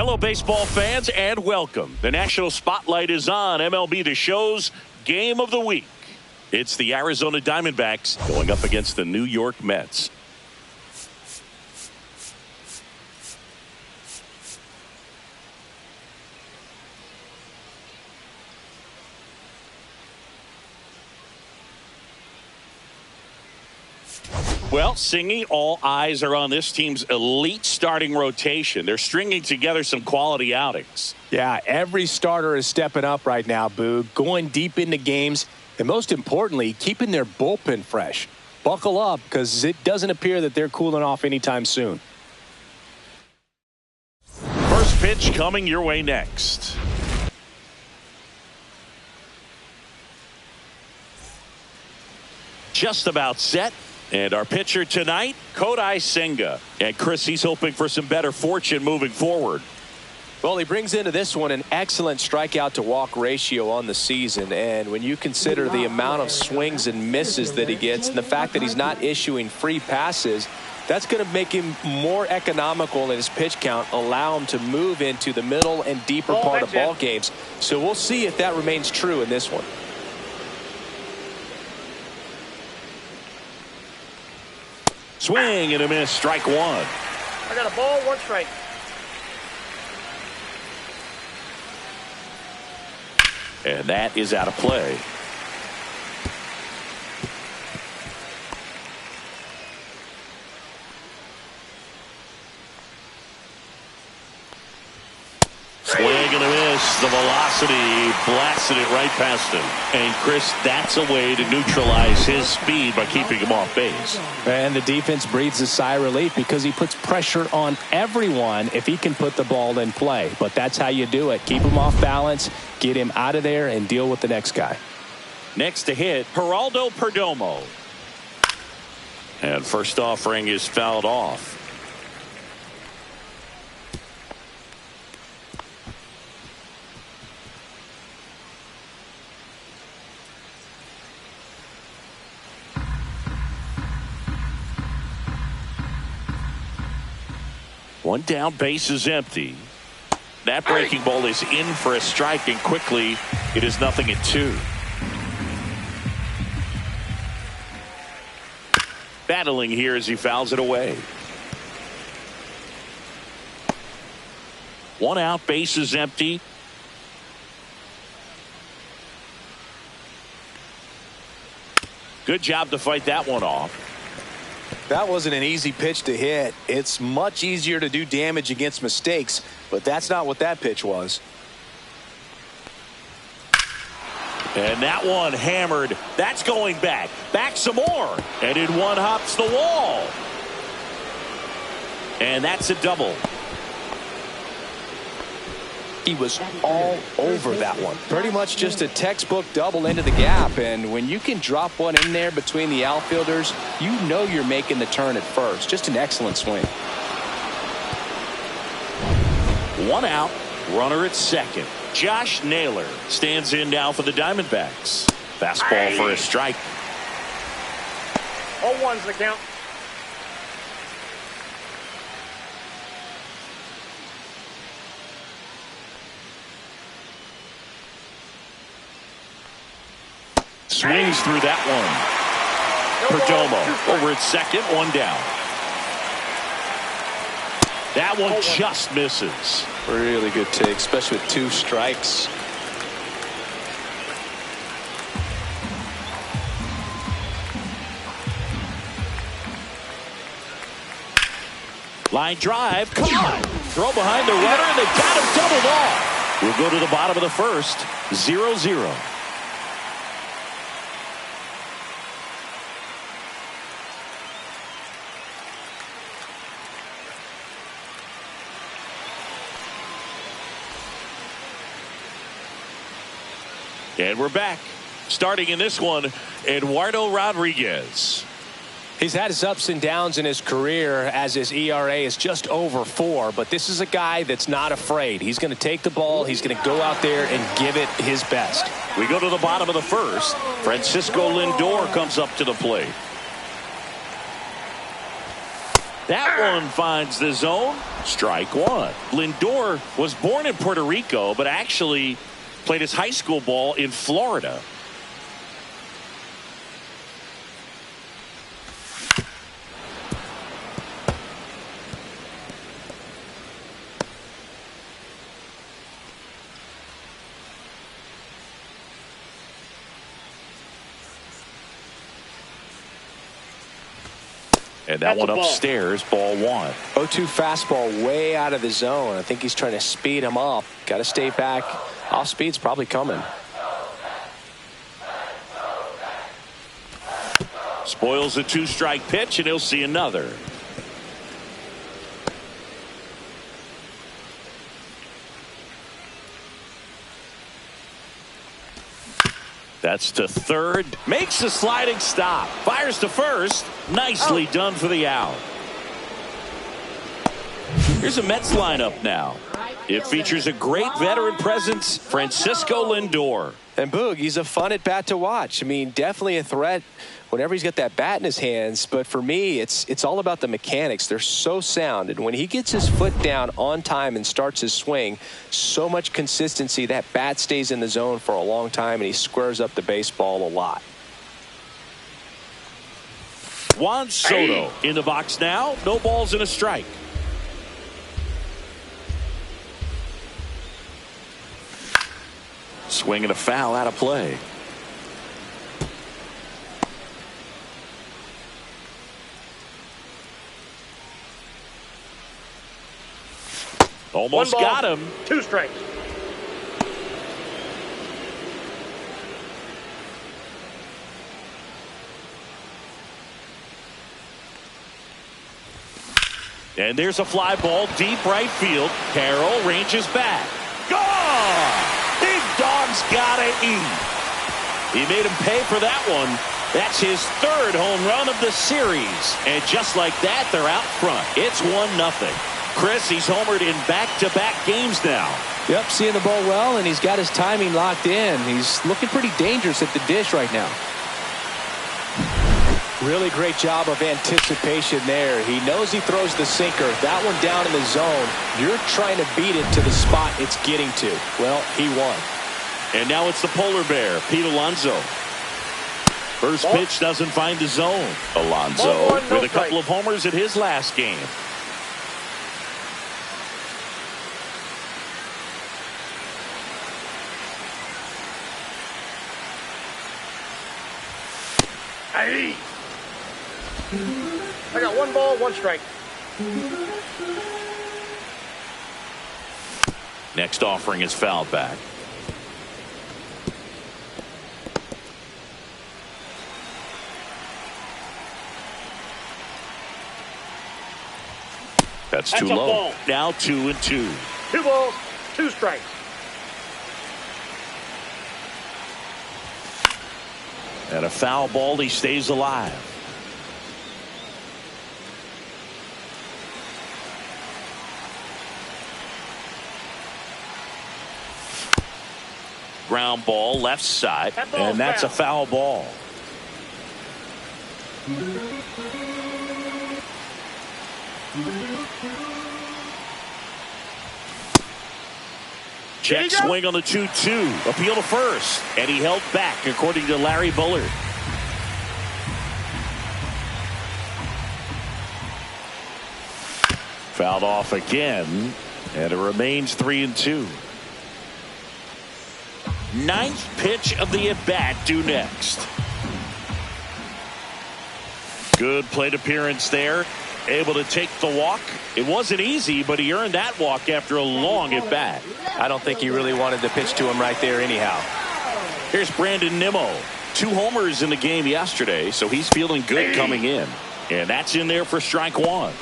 Hello, baseball fans, and welcome. The national spotlight is on MLB The Show's Game of the Week. It's the Arizona Diamondbacks going up against the New York Mets. Well, Singy, all eyes are on this team's elite starting rotation. They're stringing together some quality outings. Yeah, every starter is stepping up right now, Boog, going deep into games, and most importantly, keeping their bullpen fresh. Buckle up, because it doesn't appear that they're cooling off anytime soon. First pitch coming your way next. Just about set. And our pitcher tonight, Kodai Senga. And Chris, he's hoping for some better fortune moving forward. Well, he brings into this one an excellent strikeout to walk ratio on the season. And when you consider the amount of swings and misses that he gets and the fact that he's not issuing free passes, that's going to make him more economical in his pitch count, allow him to move into the middle and deeper part of ball games. So we'll see if that remains true in this one. Swing and a miss, strike one. I got a ball, one strike. And that is out of play. Swing and a miss. The velocity blasted it right past him. And Chris, that's a way to neutralize his speed by keeping him off base. And the defense breathes a sigh of relief because he puts pressure on everyone if he can put the ball in play. But that's how you do it. Keep him off balance, get him out of there, and deal with the next guy. Next to hit, Geraldo Perdomo. And first offering is fouled off. One down, base is empty. That breaking ball is in for a strike, and quickly it is 0-2. Battling here as he fouls it away. One out, base is empty. Good job to fight that one off. That wasn't an easy pitch to hit. It's much easier to do damage against mistakes, but that's not what that pitch was. And that one hammered. That's going back. Back some more. And in one hops the wall. And that's a double. He was all over that one. Pretty much just a textbook double into the gap. And when you can drop one in there between the outfielders, you know you're making the turn at first. Just an excellent swing. One out, runner at second. Josh Naylor stands in now for the Diamondbacks. Fastball for a strike. 0-1's the count. Swings through that one. Perdomo over at second, one down. That one just misses. Really good take, especially with 2 strikes. Line drive, caught. Throw behind the runner, and they got him doubled off. We'll go to the bottom of the first, 0-0. And we're back. Starting in this one, Eduardo Rodriguez. He's had his ups and downs in his career as his ERA is just over 4, but this is a guy that's not afraid. He's going to take the ball. He's going to go out there and give it his best. We go to the bottom of the first. Francisco Lindor comes up to the plate. That one finds the zone. Strike one. Lindor was born in Puerto Rico, but actually played his high school ball in Florida. And that one upstairs, ball one. 0-2 fastball way out of the zone. I think he's trying to speed him up. Got to stay back. Off speed's probably coming. Spoils a two-strike pitch, and he'll see another. That's to third. Makes the sliding stop. Fires to first. Nicely done for the out. Here's a Mets lineup now. It features a great veteran presence, Francisco Lindor. And Boog, he's a fun at bat to watch. I mean, definitely a threat whenever he's got that bat in his hands. But for me, it's all about the mechanics. They're so sound. And when he gets his foot down on time and starts his swing, so much consistency, that bat stays in the zone for a long time, and he squares up the baseball a lot. Juan Soto in the box now. No balls and a strike. Swing and a foul out of play. Almost got him. 2 strikes. And there's a fly ball deep right field. Carroll ranges back. Gone! Big dog's gotta eat. He made him pay for that one. That's his 3rd home run of the series. And just like that, they're out front. It's 1-0. Chris, he's homered in back-to-back games now. Yep, seeing the ball well, and he's got his timing locked in. He's looking pretty dangerous at the dish right now. Really great job of anticipation there. He knows he throws the sinker. That one down in the zone. You're trying to beat it to the spot it's getting to. Well, he won. And now it's the polar bear, Pete Alonso. First pitch doesn't find the zone. Alonso with a couple of homers in his last game. I got 1 ball, 1 strike. Next offering is fouled back. That's too low. Ball. Now 2-2. 2 balls, 2 strikes. And a foul ball, he stays alive. Ground ball left side, and that's a foul ball. Check swing on the 2-2. Appeal to first, and he held back according to Larry Bullard. Fouled off again, and it remains 3-2. 9th pitch of the at-bat due next. Good plate appearance there. Able to take the walk. It wasn't easy, but he earned that walk after a long at-bat. I don't think he really wanted to pitch to him right there anyhow. Here's Brandon Nimmo. 2 homers in the game yesterday, so he's feeling good coming in. And that's in there for strike 1.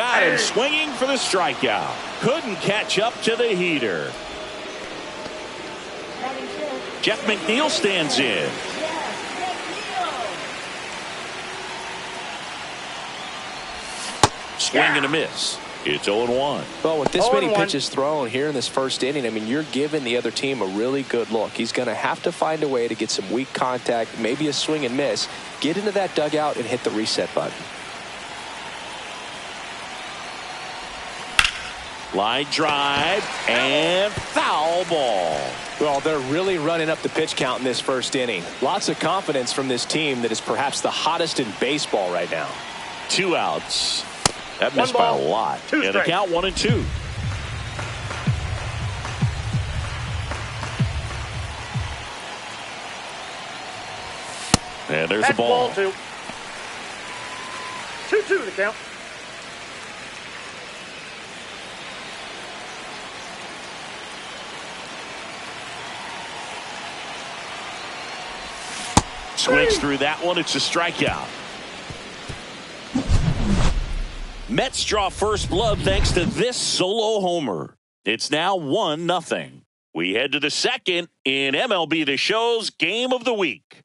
Got him swinging for the strikeout. Couldn't catch up to the heater. Jeff McNeil stands in. Swing and a miss. It's 0-1. Well, with this many pitches thrown here in this first inning, I mean, you're giving the other team a really good look. He's going to have to find a way to get some weak contact, maybe a swing and miss, get into that dugout and hit the reset button. Line drive and foul ball. Well, they're really running up the pitch count in this first inning. Lots of confidence from this team that is perhaps the hottest in baseball right now. 2 outs. That missed by a lot. And the count 1-2. And there's the ball. 2-2 the count. Swings through that one. It's a strikeout. Mets draw first blood thanks to this solo homer. It's now 1-0. We head to the second in MLB The Show's Game of the Week.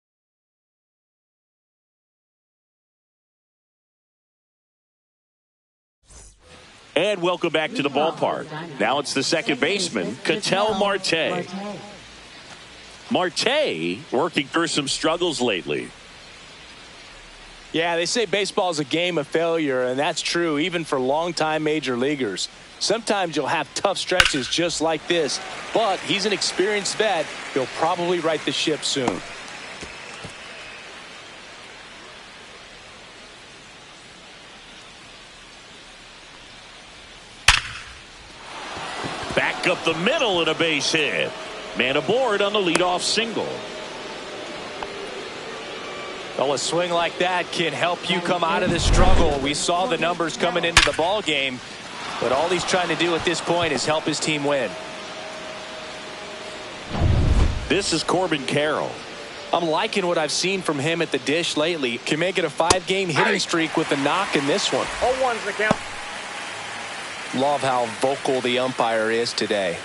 And welcome back to the ballpark. Now it's the second baseman, Ketel Marte. Marte working through some struggles lately. Yeah, they say baseball is a game of failure, and that's true even for longtime major leaguers. Sometimes you'll have tough stretches just like this, but he's an experienced vet. He'll probably right the ship soon. Back up the middle and a base hit. Man aboard on the leadoff single. Well, a swing like that can help you come out of this struggle. We saw the numbers coming into the ball game, but all he's trying to do at this point is help his team win. This is Corbin Carroll. I'm liking what I've seen from him at the dish lately. Can make it a 5-game hitting streak with a knock in this one. 0-1's the count. Love how vocal the umpire is today.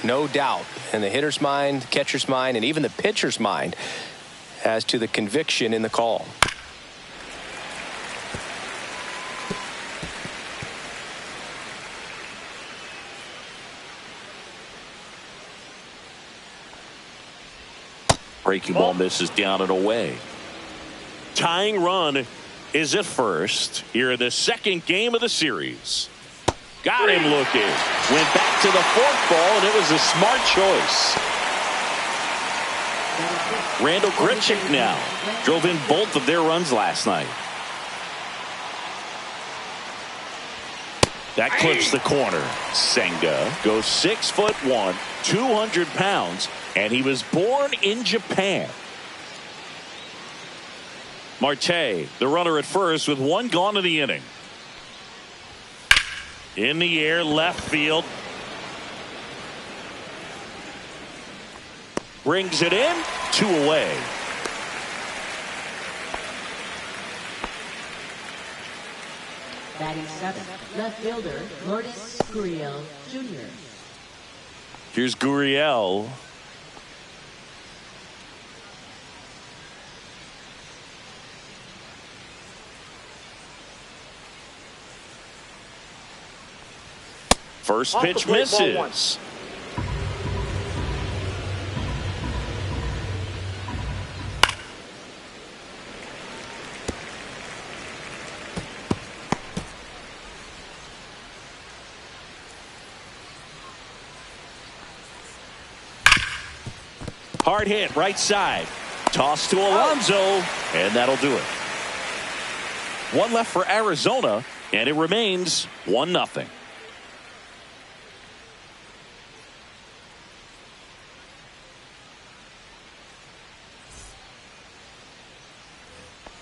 No doubt in the hitter's mind, catcher's mind, and even the pitcher's mind as to the conviction in the call. Breaking ball misses down and away. Tying run is at first here in the second game of the series. Got him looking. Went back to the fourth ball, and it was a smart choice. Randall Grichuk now drove in both of their runs last night. That clips the corner. Senga goes 6'1", 200 pounds, and he was born in Japan. Marte, the runner at first with 1 gone in the inning. In the air, left field. Brings it in, 2 away. Batting 7th, left fielder Lourdes Gurriel Jr. Here's Gurriel. First pitch misses. Hard hit right side. Toss to Alonso, and that'll do it. 1 left for Arizona, and it remains 1-0.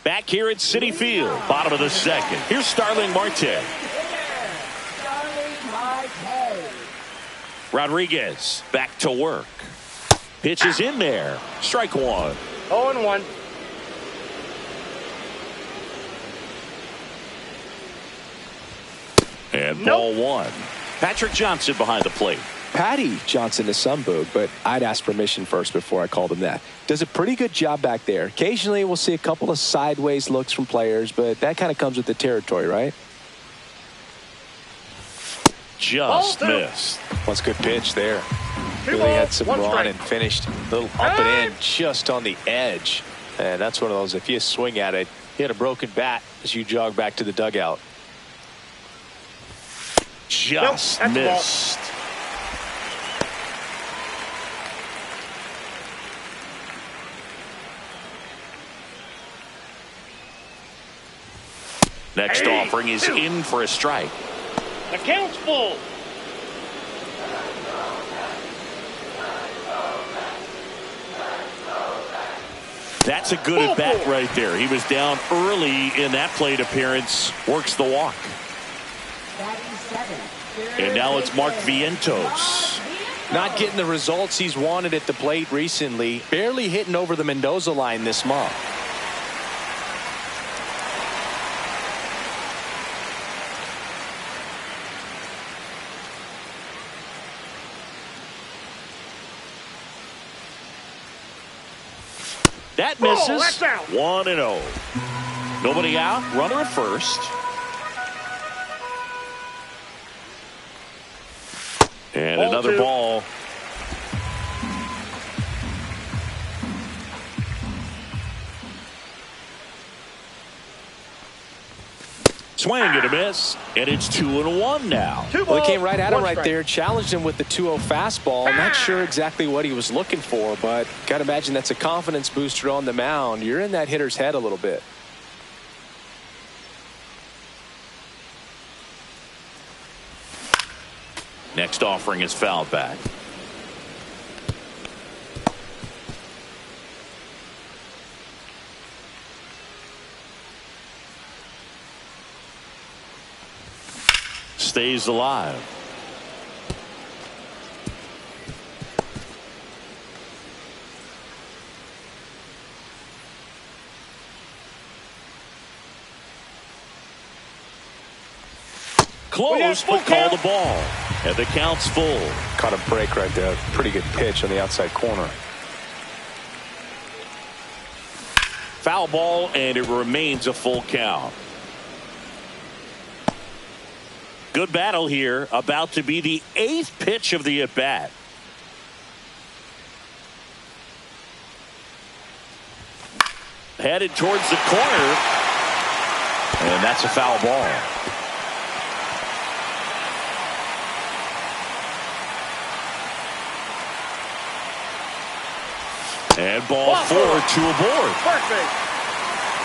Back here at Citi Field, bottom of the second. Here's Starling Marte. Rodriguez back to work. Pitch is in there. Strike 1. 0-1. And ball one. Patrick Johnson behind the plate. Patty Johnson is some boog, but I'd ask permission first before I called him that. Does a pretty good job back there. Occasionally we'll see a couple of sideways looks from players, but that kind of comes with the territory, right? Just missed. That's a good pitch there. Really had some run and finished a little up and in just on the edge. And that's one of those, if you swing at it, you had a broken bat as you jog back to the dugout. Just missed. Next offering is in for a strike. The count's full. That's a good at bat right there. He was down early in that plate appearance. Works the walk. And now it's Mark Vientos. Not getting the results he's wanted at the plate recently. Barely hitting over the Mendoza line this month. That misses. That's out. 1-0. Nobody out. Runner at first. And Ball another two. ball. Swing and a miss, and it's 2-1 now. Well, he came right at him right there, challenged him with the 2-0 fastball. Not sure exactly what he was looking for, but got to imagine that's a confidence booster on the mound. You're in that hitter's head a little bit. Next offering is fouled back. Stays alive. Close, but call the ball. And the count's full. Caught a break right there. Pretty good pitch on the outside corner. Foul ball, and it remains a full count. Good battle here. About to be the 8th pitch of the at-bat. Headed towards the corner. And that's a foul ball. And ball 4 to a board. Perfect.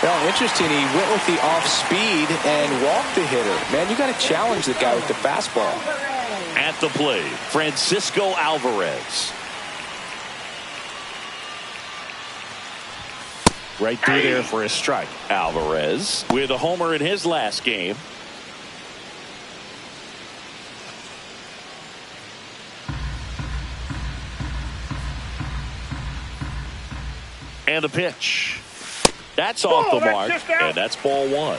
Well, interesting. He went with the off speed and walked the hitter. Man, you got to challenge the guy with the fastball. At the plate, Francisco Alvarez. Right through there for a strike. Alvarez with a homer in his last game. And the pitch. That's off the mark, and that's ball 1.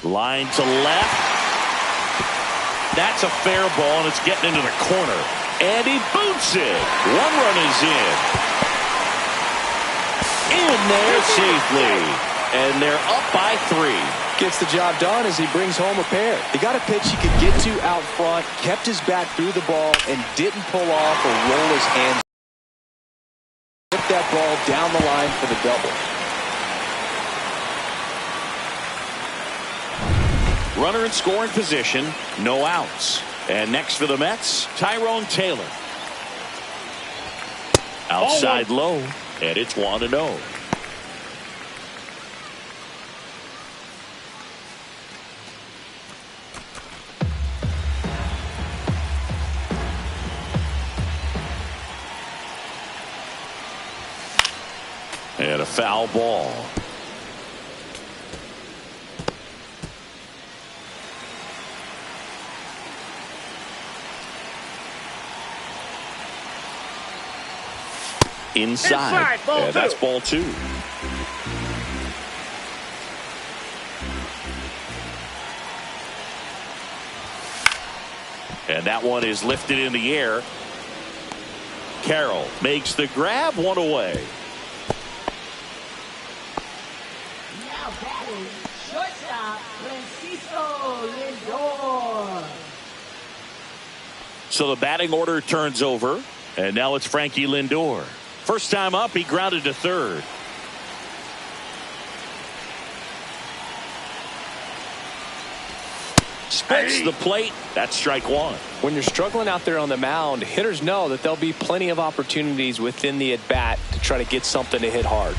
Line to left. That's a fair ball, and it's getting into the corner. And he boots it. 1 run is in. In there safely. And they're up by 3. Gets the job done as he brings home a pair. He got a pitch he could get to out front, kept his back through the ball, and didn't pull off or roll his hands. Hit that ball down the line for the double. Runner in scoring position, no outs. And next for the Mets, Tyrone Taylor. Outside low, and it's 1-0. And a foul ball. Inside. Ball And that's two. ball 2. And that one is lifted in the air. Carroll makes the grab, one away. Now batting, shortstop, Francisco Lindor. So the batting order turns over, and now it's Frankie Lindor. First time up, he grounded to third. Splits the plate. That's strike 1. When you're struggling out there on the mound, hitters know that there'll be plenty of opportunities within the at-bat to try to get something to hit hard.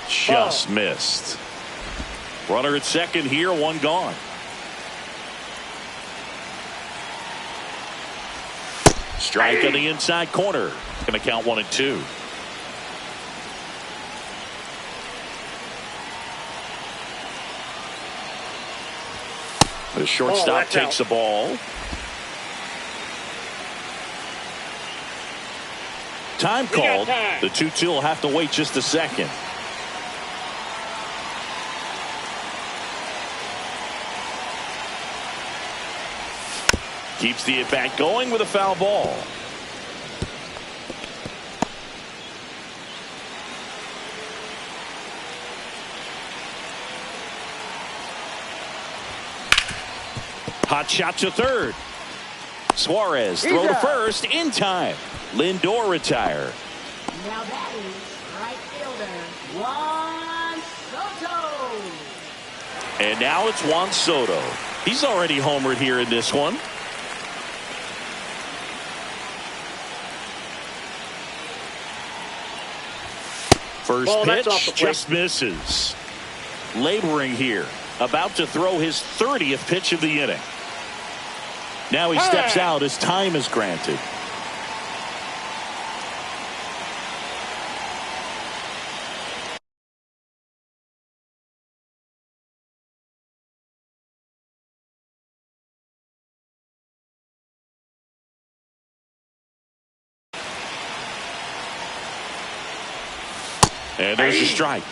Just missed. Runner at second here, one gone. Strike on the inside corner. Going to count 1 and 2. The shortstop takes the ball. Time called. The 2-2 will have to wait just a second. Keeps the at-bat going with a foul ball. Hot shot to third. Suarez throw to first in time. Lindor retire. Now batting, right fielder, Juan Soto. And now it's Juan Soto. He's already homered here in this one. First pitch just misses. Laboring here. About to throw his 30th pitch of the inning. Now he steps out as time is granted. And there's a strike.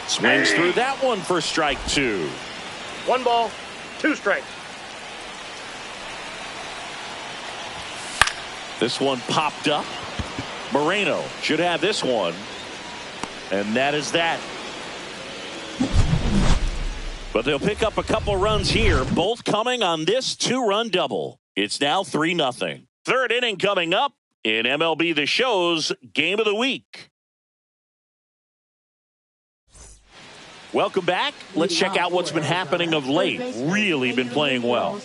Swings through that one for strike 2. 1 ball, 2 strikes. This one popped up. Moreno should have this one. And that is that. But they'll pick up a couple runs here, both coming on this 2-run double. It's now 3-0. Third inning coming up in MLB The Show's Game of the Week. Welcome back. Let's check out what's been happening of late. Really been playing well.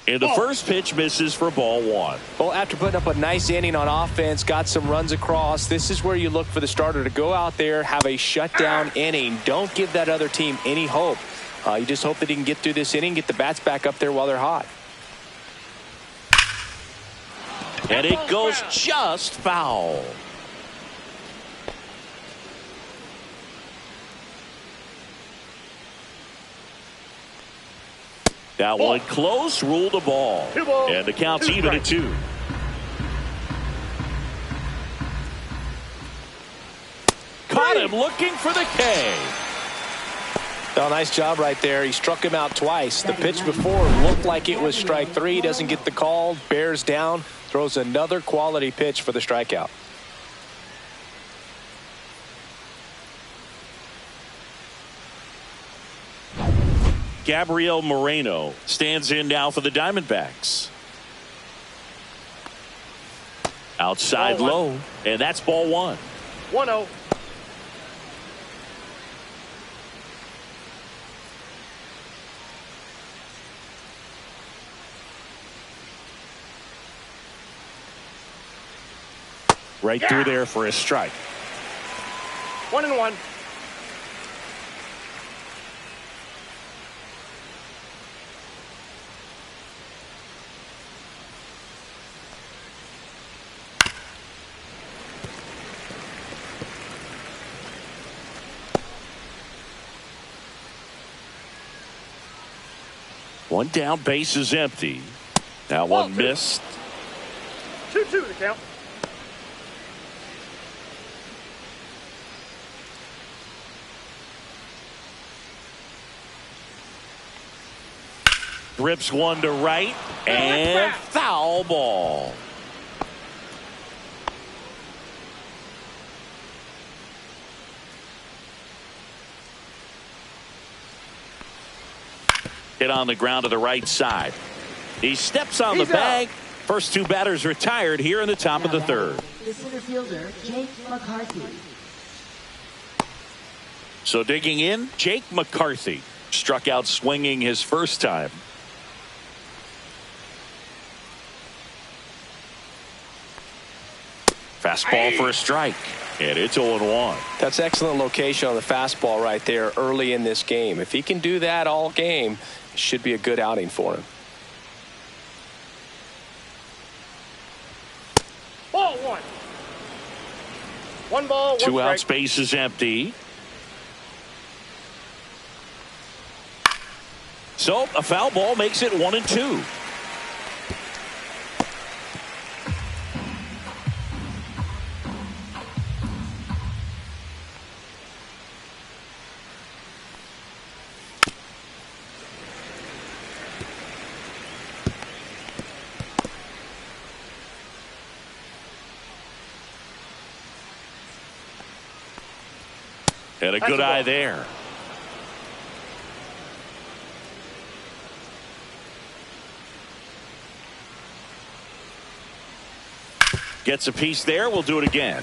And the first pitch misses for ball 1. Well, after putting up a nice inning on offense, got some runs across, this is where you look for the starter to go out there, have a shutdown inning. Don't give that other team any hope. You just hope that he can get through this inning, get the bats back up there while they're hot. And it goes just foul. That one close, ruled a ball. And the count's even at 2. Caught him looking for the K. Well, nice job right there. He struck him out twice. The pitch before looked like it was strike 3. Doesn't get the call. Bears down. Throws another quality pitch for the strikeout. Gabriel Moreno stands in now for the Diamondbacks. Outside low, and that's ball one. 1-0. Right through there for a strike. 1-1. One down, base is empty. That one missed. 2-2 the count. Rips one to right, and foul ball. Hit on the ground to the right side. He steps on the bag. First two batters retired here in the top of the third. The center fielder, Jake McCarthy. So digging in, Jake McCarthy struck out swinging his first time. Fastball for a strike, and it's 0-1. That's excellent location on the fastball right there early in this game. If he can do that all game, it should be a good outing for him. Ball one. One ball, one Two strike. outs, base is empty. So a foul ball makes it 1-2. And a good eye there. Gets a piece there. We'll do it again.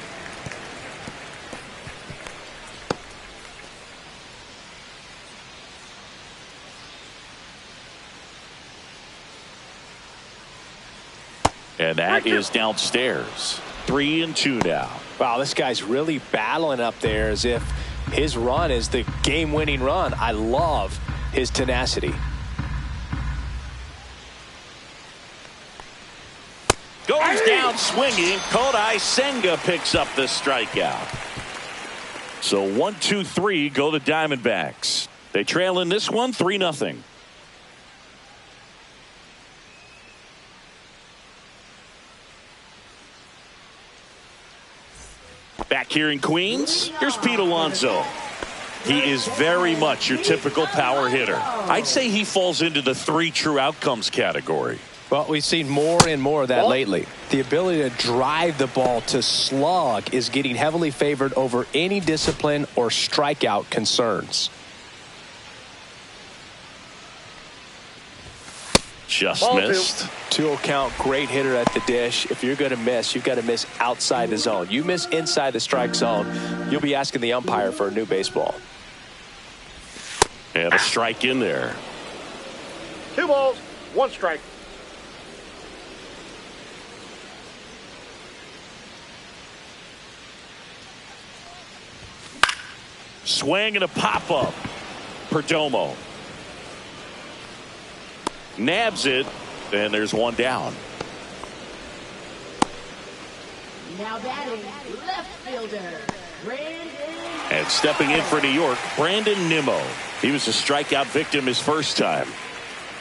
And that is downstairs. 3-2 now. Wow, this guy's really battling up there as if his run is the game-winning run. I love his tenacity. Goes down swinging. Kodai Senga picks up the strikeout. So 1-2-3 go the Diamondbacks. They trail in this one 3-0. Back here in Queens, here's Pete Alonso. He is very much your typical power hitter. I'd say he falls into the 3 true outcomes category. Well, we've seen more and more of that lately. The ability to drive the ball to slug is getting heavily favored over any discipline or strikeout concerns. Just Ball missed. 2-0 count, great hitter at the dish. If you're going to miss, you've got to miss outside the zone. You miss inside the strike zone, you'll be asking the umpire for a new baseball. And a strike in there. 2 balls, 1 strike. Swing and a pop-up. Perdomo nabs it, and there's one down. Now batting, left fielder, Brandon. And stepping in for New York, Brandon Nimmo. He was a strikeout victim his first time.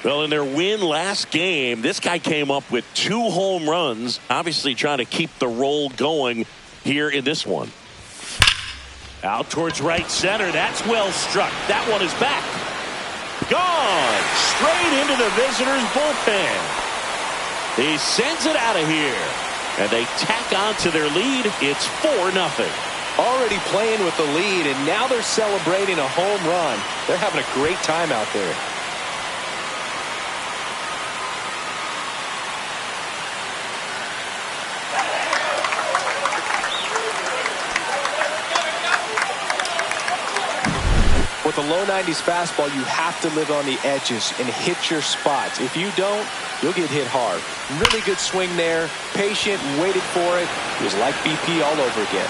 Well, in their win last game, this guy came up with 2 home runs, obviously trying to keep the roll going here in this one. Out towards right center. That's well struck. That one is back. Gone. Straight into the visitors' bullpen. He sends it out of here. And they tack on to their lead. It's 4-0. Already playing with the lead, and now they're celebrating a home run. They're having a great time out there. With a low 90s fastball, you have to live on the edges and hit your spots. If you don't, you'll get hit hard. Really good swing there. Patient, waited for it. It was like BP all over again.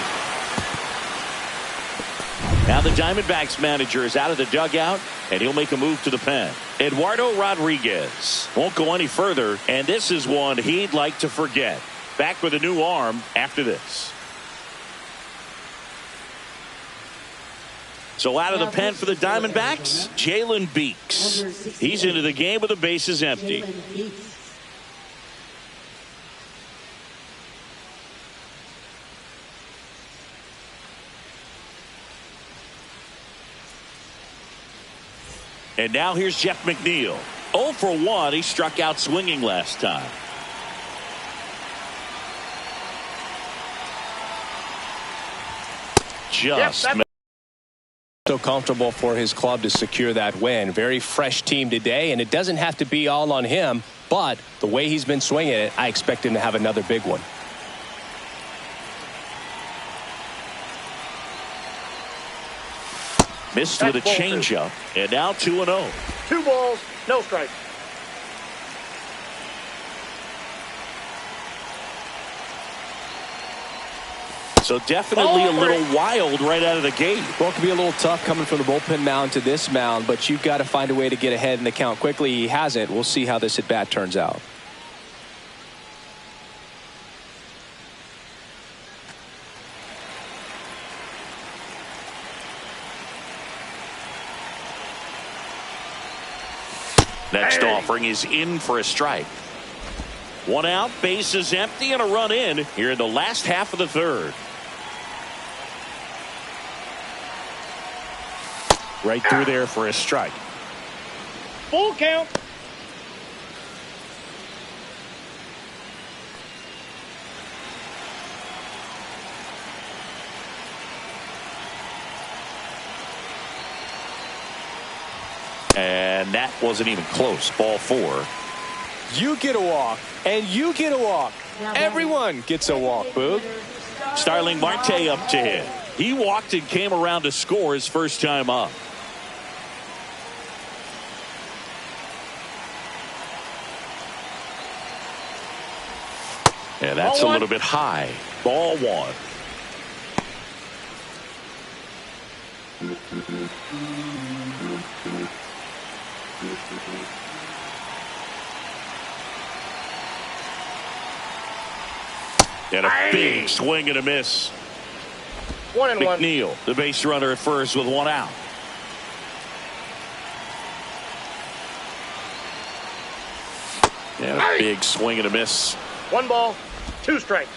Now the Diamondbacks manager is out of the dugout, and he'll make a move to the pen. Eduardo Rodriguez won't go any further, and this is one he'd like to forget. Back with a new arm after this. So out of the pen for the Diamondbacks, Jalen Beeks. He's into the game with the bases empty. And now here's Jeff McNeil. 0 for 1. He struck out swinging last time. Just so comfortable for his club to secure that win. Very fresh team today, and it doesn't have to be all on him, but the way he's been swinging it, I expect him to have another big one. Missed with a changeup, and now 2-0. 2 balls, no strikes. So definitely a little wild right out of the gate. Well, it could be a little tough coming from the bullpen mound to this mound, but you've got to find a way to get ahead in the count quickly. He hasn't. We'll see how this at-bat turns out. Next offering is in for a strike. 1 out, bases empty, and a run in here in the last half of the third. Right through there for a strike. Full count. And that wasn't even close. Ball 4. You get a walk, and you get a walk. Everyone gets a walk, Boog. Starling Marte up to hit. He walked and came around to score his first time up. Yeah, that's a little bit high. Ball 1. And a big swing and a miss. 1-1. McNeil, the base runner at first with 1 out. And a big swing and a miss. 1 ball, 2 strikes.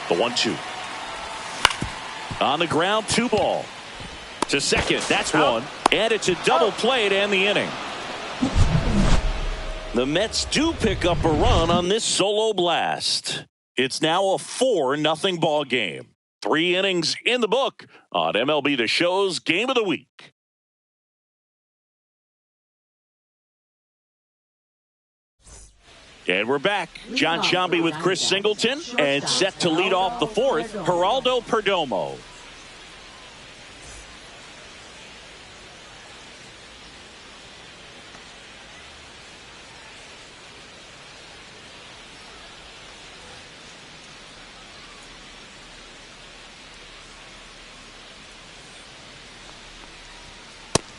The 1-2. On the ground, 2 ball. To second, that's 1. And it's a double play to end the inning. The Mets do pick up a run on this solo blast. It's now a 4-0 ball game. 3 innings in the book on MLB The Show's Game of the Week. And we're back. John Sciambi with Chris Singleton, and set to lead off the 4th, Geraldo Perdomo.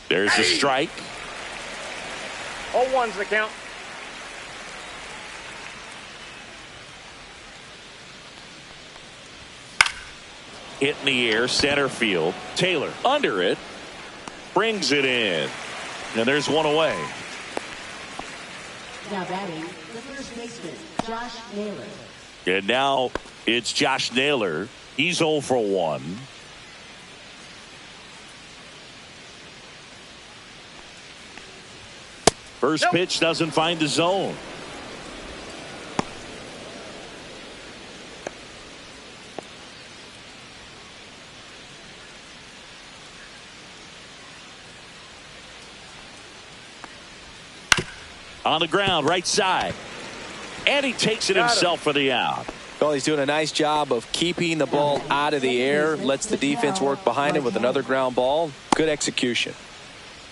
There's a strike. 0-1's the count. Hit in the air, center field. Taylor under it. Brings it in. And there's 1 away. Now batting, the first baseman, Josh Naylor. And now it's Josh Naylor. He's 0 for 1. First pitch doesn't find the zone. On the ground, right side. And he takes it himself for the out. Well, he's doing a nice job of keeping the ball out of the air. Lets the defense work behind him with another ground ball. Good execution.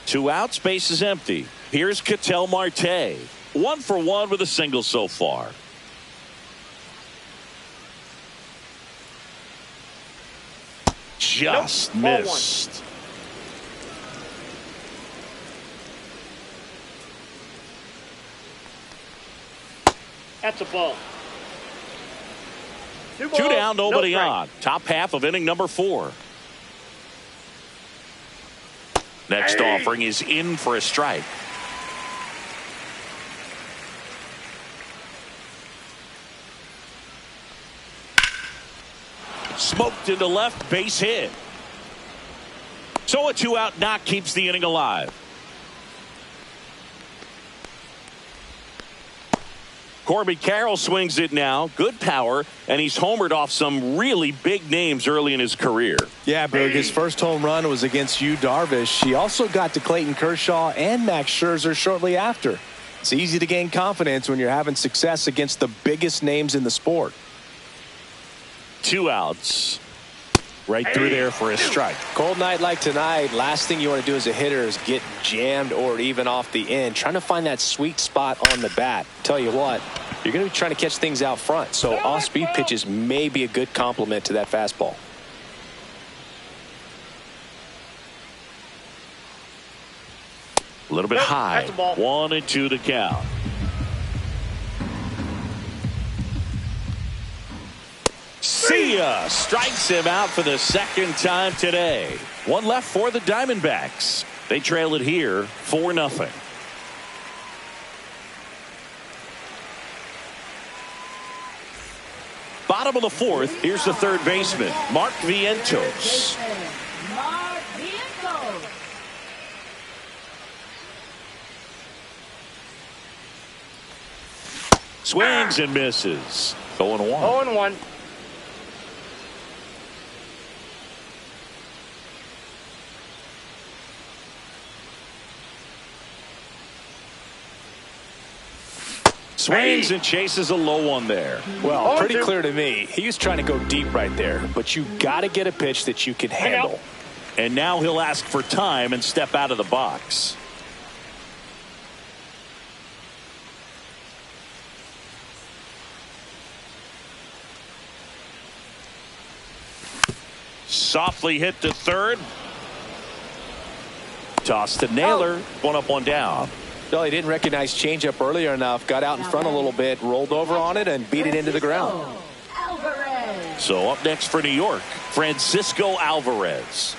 2 outs, base is empty. Here's Ketel Marte. 1 for 1 with a single so far. Just missed. That's a ball. 2 balls, 2 down, nobody no strike. on. Top half of inning number 4. Next offering is in for a strike. Smoked into left, base hit. So a 2-out knock keeps the inning alive. Corbin Carroll swings it now. Good power, and he's homered off some really big names early in his career. Yeah, Berg, his first home run was against Yu Darvish. He also got to Clayton Kershaw and Max Scherzer shortly after. It's easy to gain confidence when you're having success against the biggest names in the sport. 2 outs. Right through there for a strike. Cold night like tonight, last thing you want to do as a hitter is get jammed or even off the end. Trying to find that sweet spot on the bat. Tell you what, you're going to be trying to catch things out front. So off-speed pitches may be a good complement to that fastball. A little bit high. 1-2 to count. See ya! Strikes him out for the second time today. 1 left for the Diamondbacks. They trail it here 4-0. Bottom of the 4th. Here's the third baseman, Mark Vientos. Mark Vientos. Swings and misses. 0-1. 0-1. Swings and chases a low one there. Well, pretty clear to me. He was trying to go deep right there, but you got to get a pitch that you can handle. And now he'll ask for time and step out of the box. Softly hit to third. Toss to Naylor. 1 up, 1 down. No, he didn't recognize changeup earlier enough. Got out in front a little bit, rolled over on it, and beat it into the ground. Alvarez. So up next for New York, Francisco Alvarez.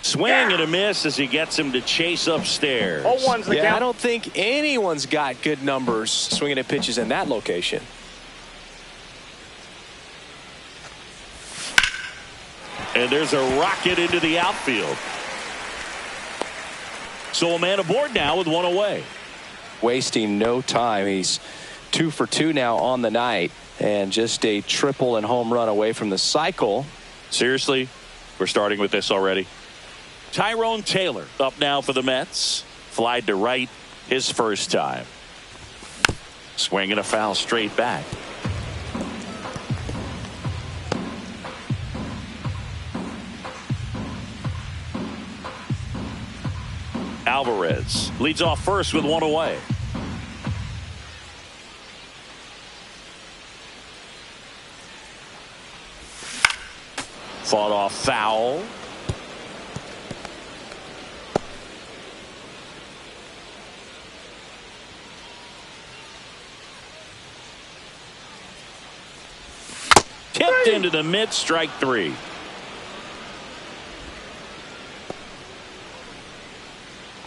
Swing and a miss as he gets him to chase upstairs. 0-1's the Yeah, count. I don't think anyone's got good numbers swinging at pitches in that location. And there's a rocket into the outfield. So a man aboard now with 1 away. Wasting no time. He's 2 for 2 now on the night, and just a triple and home run away from the cycle. Seriously, we're starting with this already. Tyrone Taylor up now for the Mets. Flied to right his first time. Swinging a foul straight back. Alvarez leads off first with 1 away. Fought off foul. Tipped into the mid, strike 3.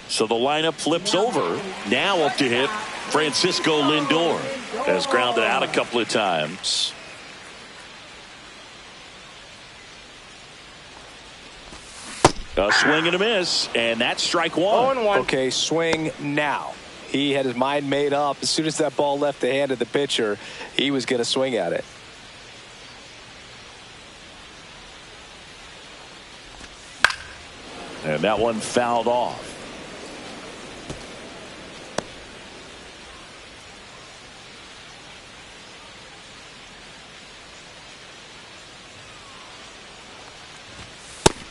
So the lineup flips over. Now up to hit Francisco Lindor. Has grounded out a couple of times. A swing and a miss, and that's strike 1. 0-1. Okay, swing now. He had his mind made up. As soon as that ball left the hand of the pitcher, he was going to swing at it. And that one fouled off.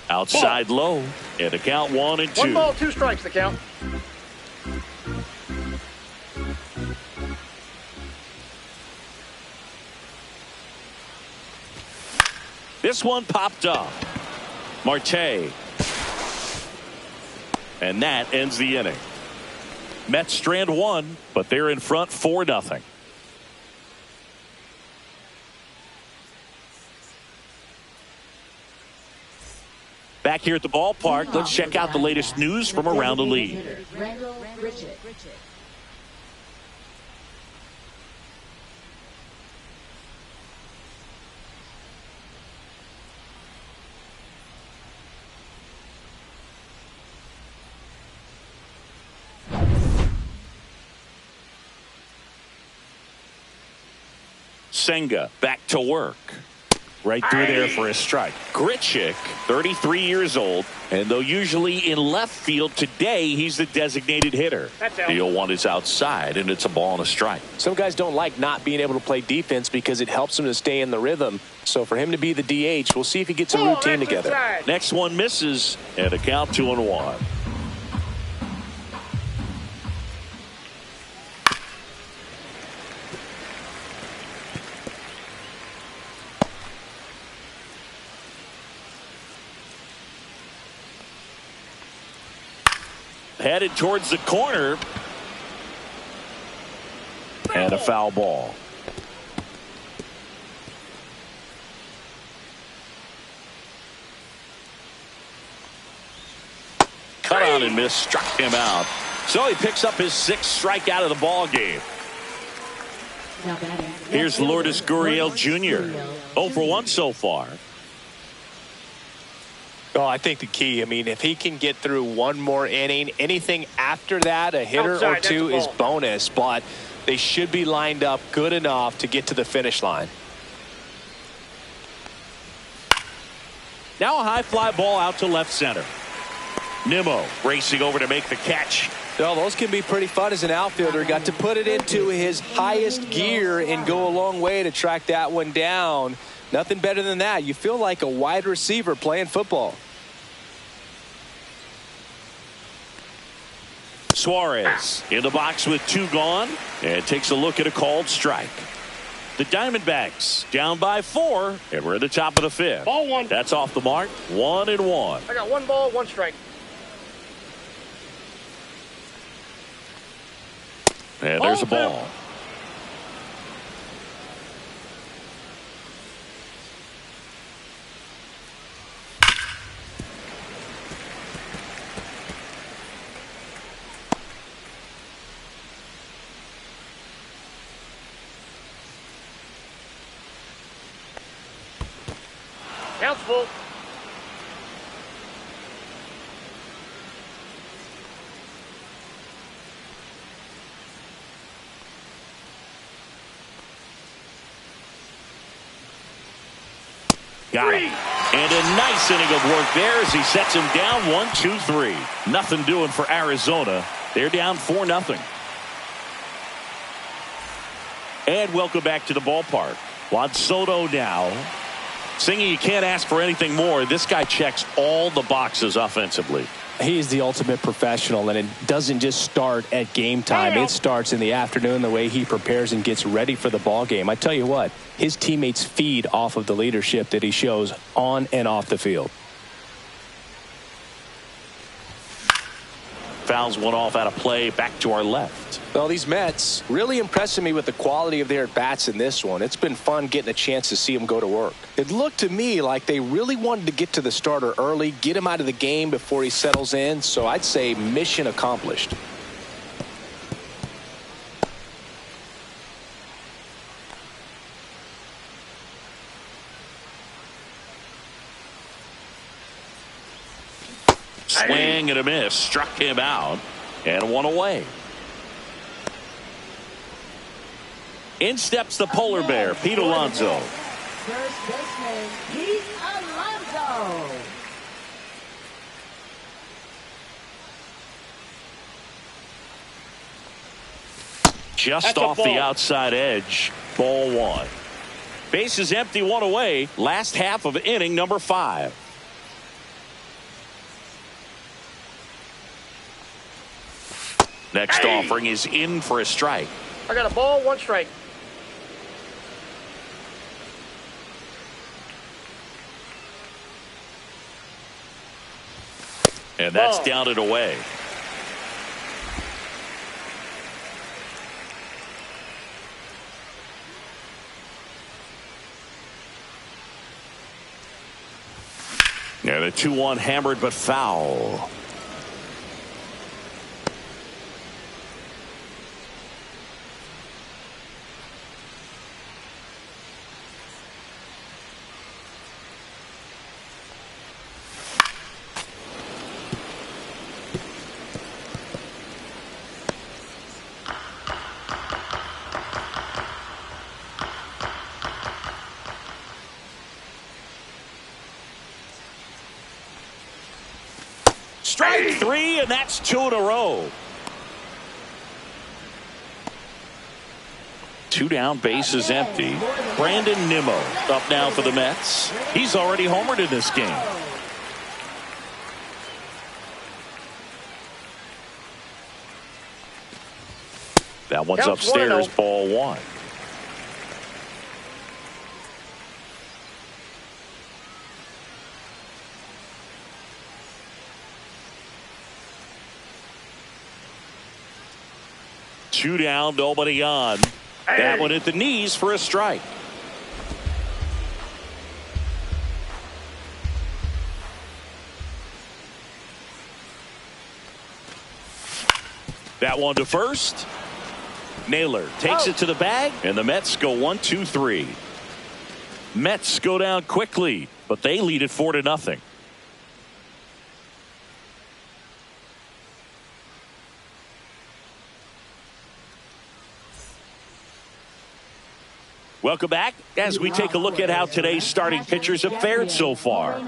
Outside low, and a count 1-2. 1 ball, 2 strikes, the count. This one popped up. Marte. And that ends the inning. Mets strand 1, but they're in front 4-0. Back here at the ballpark, let's check out the latest news from around the league. Senga back to work. Right through there for a strike. Grichuk, 33 years old, and though usually in left field, today he's the designated hitter. The 0-1 is outside, and it's a ball and a strike. Some guys don't like not being able to play defense because it helps them to stay in the rhythm. So for him to be the DH, we'll see if he gets a routine together. Next one misses, and a count 2-1. Headed towards the corner. And a foul ball. Cut on and miss, struck him out. So he picks up his 6th strikeout of the ball game. Here's Lourdes Gurriel Jr. 0 for 1 so far. Oh, I think the key, I mean, if he can get through one more inning, anything after that, a hitter or two is bonus, but they should be lined up good enough to get to the finish line. Now a high fly ball out to left center. Nimmo racing over to make the catch. Well, those can be pretty fun as an outfielder. Got to put it into his highest gear and go a long way to track that one down. Nothing better than that. You feel like a wide receiver playing football. Suarez in the box with 2 gone and takes a look at a called strike. The Diamondbacks down by 4, and we're at the top of the 5th. Ball 1. That's off the mark. 1-1. I got 1 ball, 1 strike. And there's a ball. Count's full. Got him. And a nice inning of work there as he sets him down 1-2-3. Nothing doing for Arizona. They're down 4-0. And welcome back to the ballpark. Juan Soto now. Singing, you can't ask for anything more. This guy checks all the boxes offensively. He's the ultimate professional, and it doesn't just start at game time. It starts in the afternoon, the way he prepares and gets ready for the ball game. I tell you what, his teammates feed off of the leadership that he shows on and off the field. Fouls one off out of play, back to our left. Well, these Mets really impressing me with the quality of their at-bats in this one. It's been fun getting a chance to see them go to work. It looked to me like they really wanted to get to the starter early, get him out of the game before he settles in. So I'd say mission accomplished. Swing and a miss, struck him out, and 1 away. In steps the polar bear, Pete Alonso. First baseman, Pete Alonso. Just off the outside edge. Ball one. Base is empty, one away. Last half of inning number 5. Next offering is in for a strike. I got a ball, 1 strike. And that's down and away. Yeah, the 2-1 hammered but foul. Strike 3, and that's 2 in a row. 2 down, base is empty. Brandon Nimmo up now for the Mets. He's already homered in this game. That one's upstairs, ball 1. Two down, nobody on. That one at the knees for a strike. That one to first. Naylor takes it to the bag, and the Mets go 1-2-3. Mets go down quickly, but they lead it 4-0. Welcome back as we take a look at how today's starting pitchers have fared so far.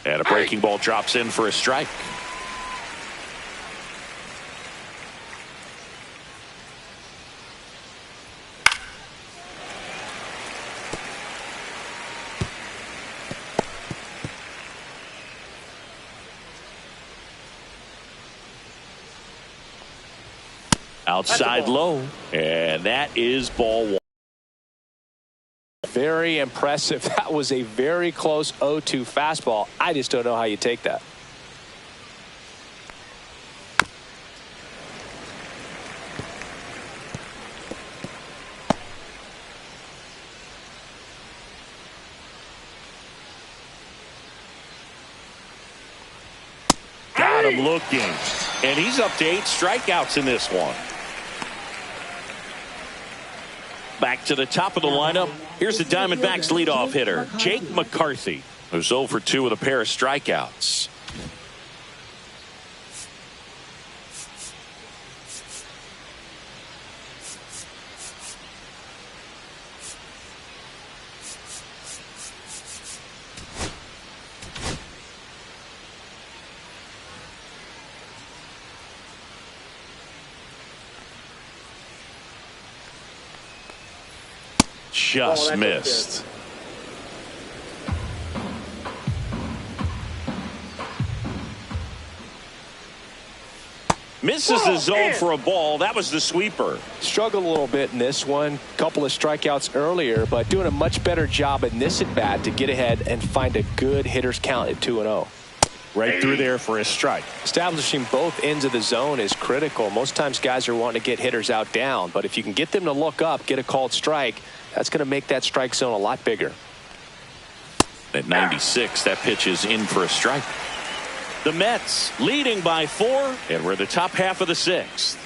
And a breaking ball drops in for a strike. Outside low, and that is ball 1. Very impressive. That was a very close 0-2 fastball. I just don't know how you take that. Got him looking, and he's up to 8 strikeouts in this one. Back to the top of the lineup. Here's the Diamondbacks leadoff hitter, Jake McCarthy, who's 0 for 2 with a pair of strikeouts. Just missed. Misses the zone for a ball. That was the sweeper. Struggled a little bit in this one. Couple of strikeouts earlier, but doing a much better job in this at bat to get ahead and find a good hitter's count at 2-0. Right through there for a strike. Establishing both ends of the zone is critical. Most times guys are wanting to get hitters out down, but if you can get them to look up, get a called strike, that's going to make that strike zone a lot bigger. At 96, that pitch is in for a strike. The Mets leading by 4, and we're the top half of the 6th.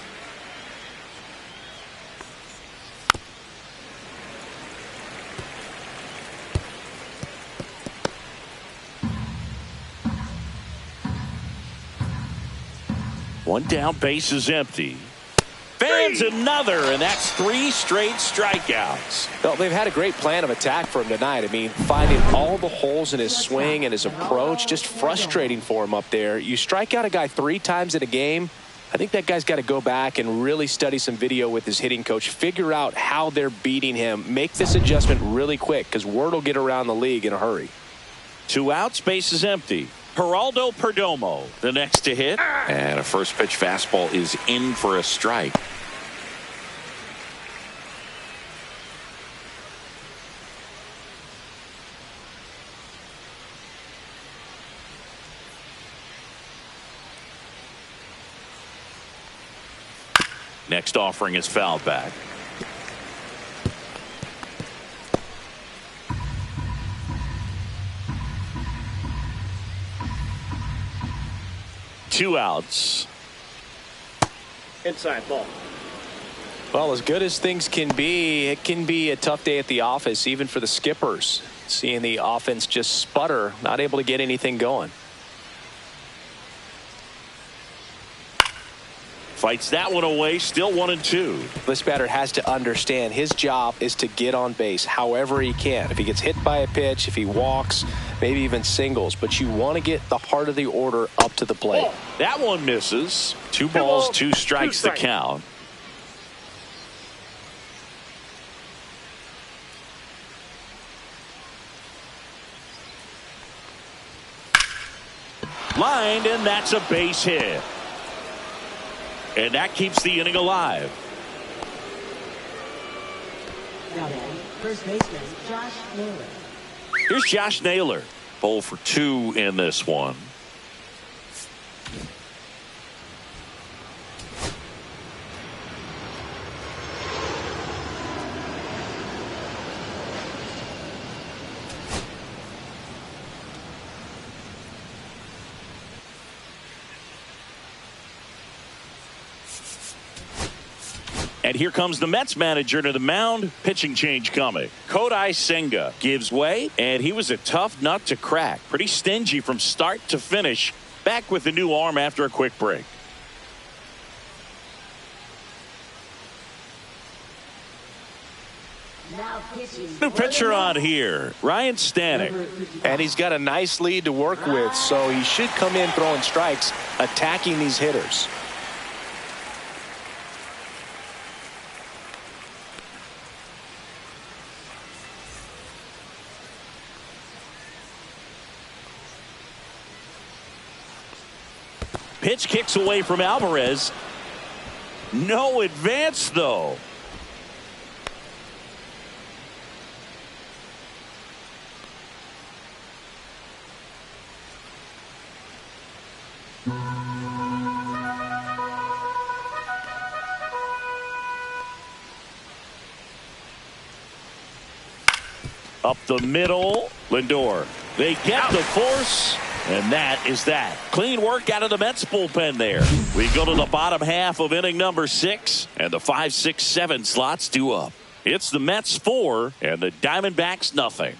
One down, base is empty. Fans another, and that's 3 straight strikeouts. Well, they've had a great plan of attack for him tonight. I mean, finding all the holes in his swing and his approach, just frustrating for him up there. You strike out a guy 3 times in a game, I think that guy's got to go back and really study some video with his hitting coach, figure out how they're beating him, make this adjustment really quick, because word will get around the league in a hurry. 2 outs, base is empty. Geraldo Perdomo, the next to hit. And a first pitch fastball is in for a strike. Next offering is fouled back. Two outs. Inside ball. Well, as good as things can be, it can be a tough day at the office, even for the skippers. Seeing the offense just sputter, not able to get anything going. Fights that one away, still 1-2. This batter has to understand his job is to get on base however he can. If he gets hit by a pitch, if he walks, maybe even singles, but you want to get the heart of the order up to the plate. That one misses. 2 balls, 2 strikes the count. Lined, and that's a base hit. And that keeps the inning alive. Now then, first baseman Josh Naylor. Here's Josh Naylor. 0 for 2 in this one. And here comes the Mets manager to the mound. Pitching change coming. Kodai Senga gives way, and he was a tough nut to crack. Pretty stingy from start to finish. Back with the new arm after a quick break. Now pitching. New pitcher on here, Ryan Stanek. And he's got a nice lead to work with, so he should come in throwing strikes, attacking these hitters. Pitch kicks away from Alvarez. No advance, though. Up the middle, Lindor. They get the force. And that is that. Clean work out of the Mets bullpen there. We go to the bottom half of inning number 6, and the 5, 6, 7 slots due up. It's the Mets 4 and the Diamondbacks nothing.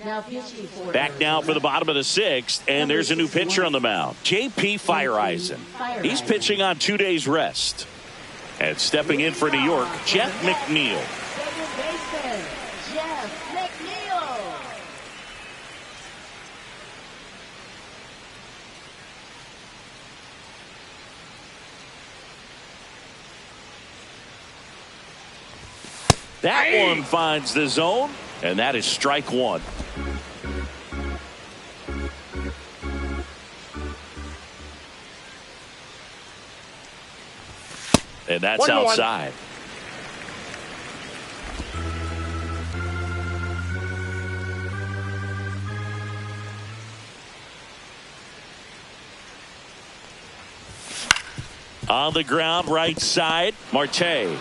Now pitching for Back now for the bottom of the 6th, and there's a new pitcher on the mound. J.P. Fireeisen. He's pitching on 2 days rest. And stepping in for New York, Jeff McNeil. second baseman Jeff McNeil. That one finds the zone, and that is strike 1. And that's 1-1. outside. On the ground, right side, Marte.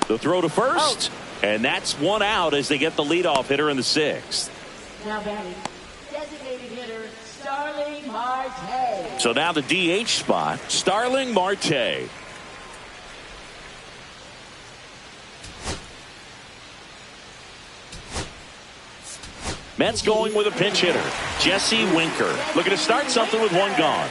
The throw to first, and that's 1 out as they get the leadoff hitter in the 6th. Now batting, designated hitter Starling Marte. So now the DH spot, Starling Marte. Mets going with a pinch hitter, Jesse Winker. Looking to start something with 1 gone.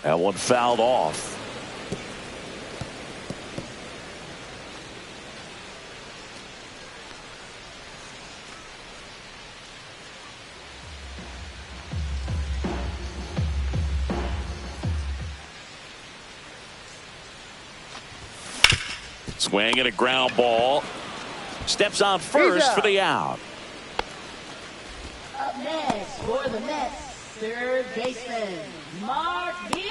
That one fouled off. Swing and a ground ball. Steps on first for the out. Up next for the Mets, third baseman, Mark Vientos.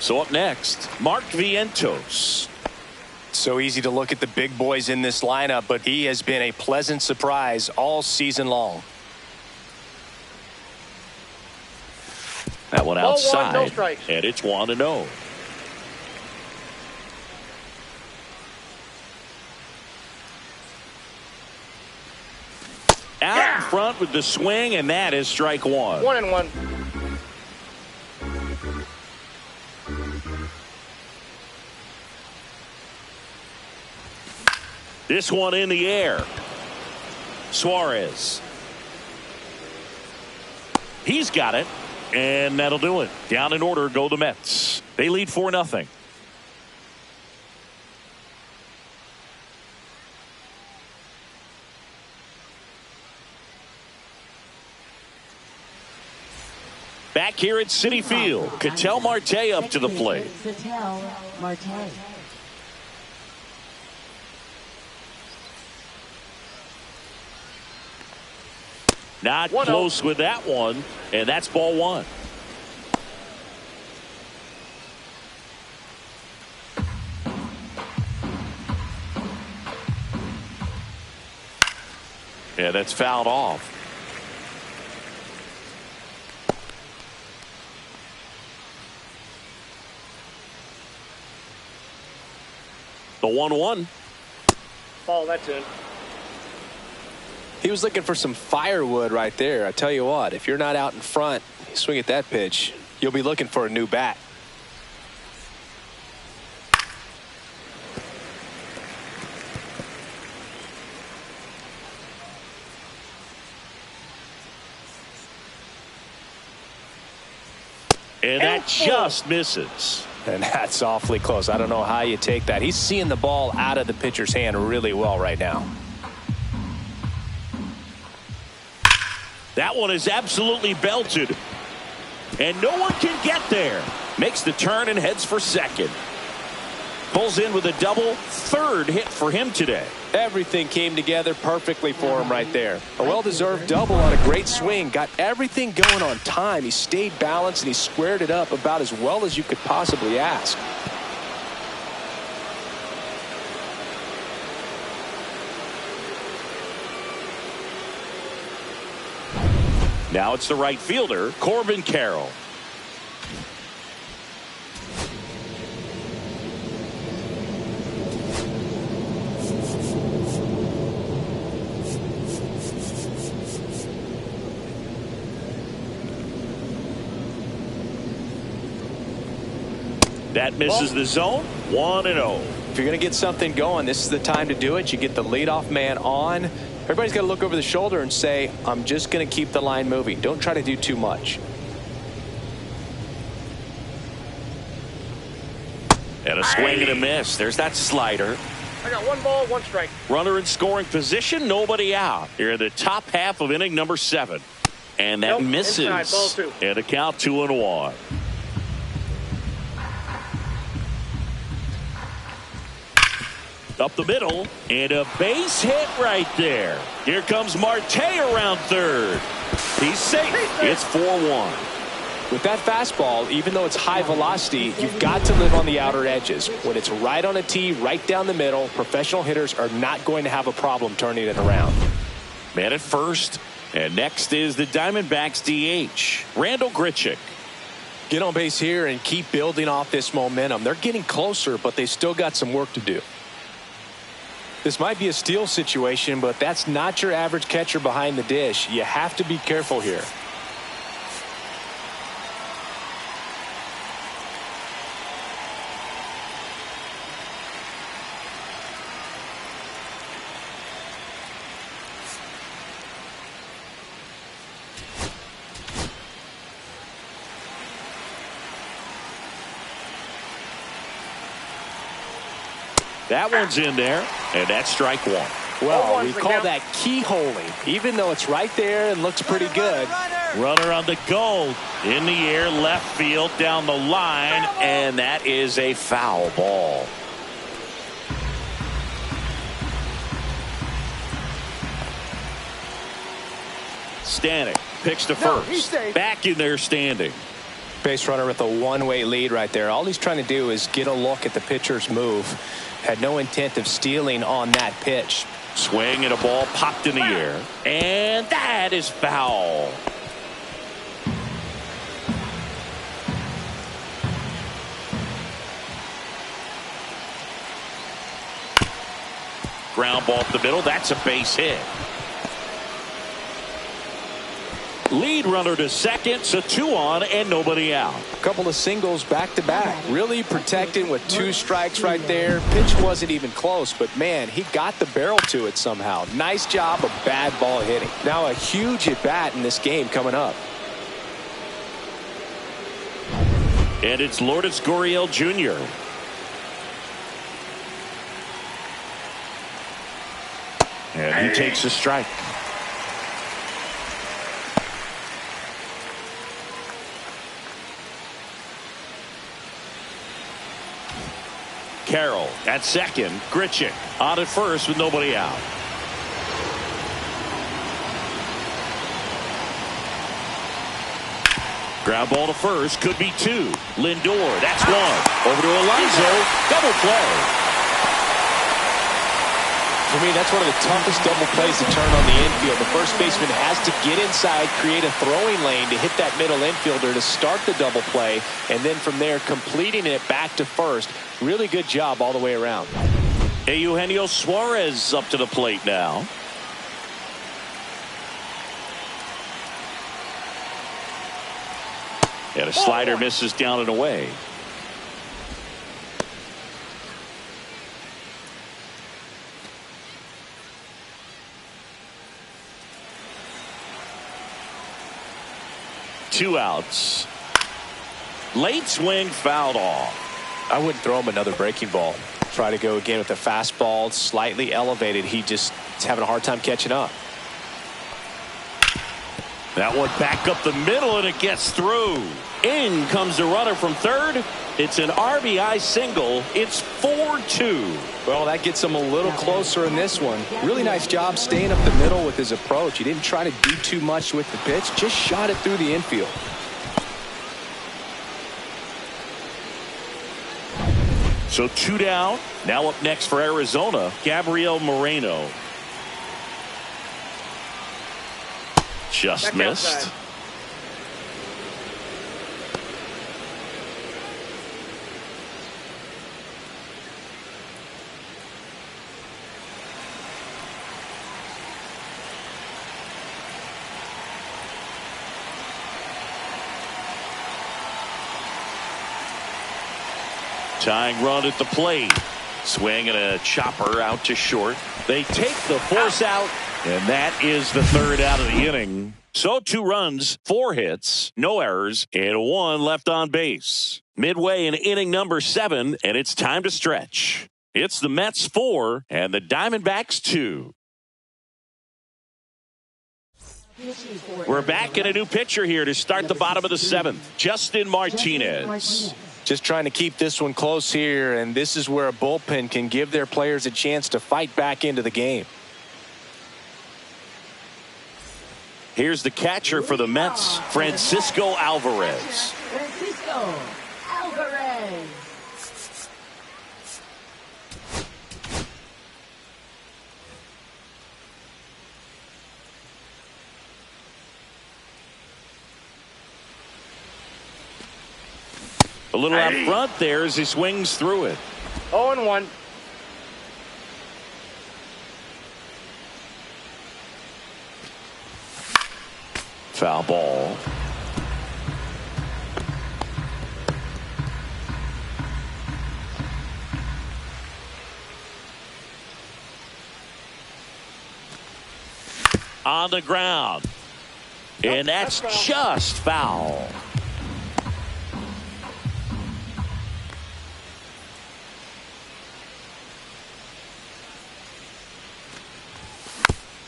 So up next, Mark Vientos. So easy to look at the big boys in this lineup, but he has been a pleasant surprise all season long. That one Ball outside, 1, no strikes. and it's 1-0. Out in front with the swing, and that is strike one. 1-1. This one in the air. Suarez. He's got it, and that'll do it. Down in order go the Mets. They lead 4-0. Back here at Citi Field, Ketel Marte up to the plate. Ketel Marte. Not close with that one, and that's ball one. Yeah, that's fouled off. The 1-1. Ball, that's in. He was looking for some firewood right there. I tell you what, if you're not out in front, you swing at that pitch, you'll be looking for a new bat. And that just misses. And that's awfully close. I don't know how you take that. He's seeing the ball out of the pitcher's hand really well right now. That one is absolutely belted. And no one can get there. Makes the turn and heads for second. Pulls in with a double. Third hit for him today. Everything came together perfectly for him right there. A well-deserved double on a great swing. Got everything going on time. He stayed balanced and he squared it up about as well as you could possibly ask. Now it's the right fielder, Corbin Carroll. That misses the zone. 1-0. If you're going to get something going, this is the time to do it. You get the leadoff man on. Everybody's got to look over the shoulder and say, I'm just going to keep the line moving. Don't try to do too much. And a swing and a miss. There's that slider. I got 1 ball, 1 strike. Runner in scoring position, nobody out. Here in the top half of inning number 7. And that misses. Inside, ball 2. And a count 2-1. Up the middle, and a base hit right there. Here comes Marte around third. He's safe. It's 4-1. With that fastball, even though it's high velocity, you've got to live on the outer edges. When it's right on a tee, right down the middle, professional hitters are not going to have a problem turning it around. Man at first, and next is the Diamondbacks DH, Randall Grichuk. Get on base here and keep building off this momentum. They're getting closer, but they still got some work to do. This might be a steal situation, but that's not your average catcher behind the dish. You have to be careful here. That one's in there, and that's strike one. Well, we call that keyholing, even though it's right there and looks pretty good. Runner on the go. In the air, left field, down the line, and that is a foul ball. Stanek picks to first. Back in there standing. Base runner with a one-way lead right there. All he's trying to do is get a look at the pitcher's move. Had no intent of stealing on that pitch. Swing and a ball popped in the air. And that is foul. Ground ball up the middle. That's a base hit. Lead runner to second, so 2 on and nobody out. A couple of singles back-to-back. Really protecting with 2 strikes right there. Pitch wasn't even close, but man, he got the barrel to it somehow. Nice job of bad ball hitting. Now a huge at-bat in this game coming up. And it's Lourdes Gurriel Jr. And he takes a strike. Carroll at second. Grichuk on at first with nobody out. Ground ball to first. Could be 2. Lindor. That's 1. Over to Alonso. Double play. For me, that's one of the toughest double plays to turn on the infield. The first baseman has to get inside, create a throwing lane to hit that middle infielder to start the double play, and then from there completing it back to first. Really good job all the way around. Eugenio Suarez up to the plate now. And a slider misses down and away. Two outs. Late swing fouled off. I wouldn't throw him another breaking ball. Try to go again with the fastball slightly elevated. He just is having a hard time catching up. That one back up the middle and it gets through. In comes the runner from third. It's an RBI single. It's 4-2. Well, that gets him a little closer in this one. Really nice job staying up the middle with his approach. He didn't try to do too much with the pitch. Just shot it through the infield. So 2 down. Now up next for Arizona, Gabriel Moreno. Just missed. Outside. Tying run at the plate. Swing and a chopper out to short. They take the force out, and that is the 3rd out of the inning. So 2 runs, 4 hits, no errors, and 1 left on base. Midway in inning number 7, and it's time to stretch. It's the Mets 4 and the Diamondbacks 2. We're back in a new pitcher here to start the bottom of the 7th. Justin Martinez. Just trying to keep this one close here, and this is where a bullpen can give their players a chance to fight back into the game. Here's the catcher for the Mets, Francisco Alvarez. Francisco Alvarez. A little out front there as he swings through it. 0-1. Foul ball. On the ground. And that's just foul.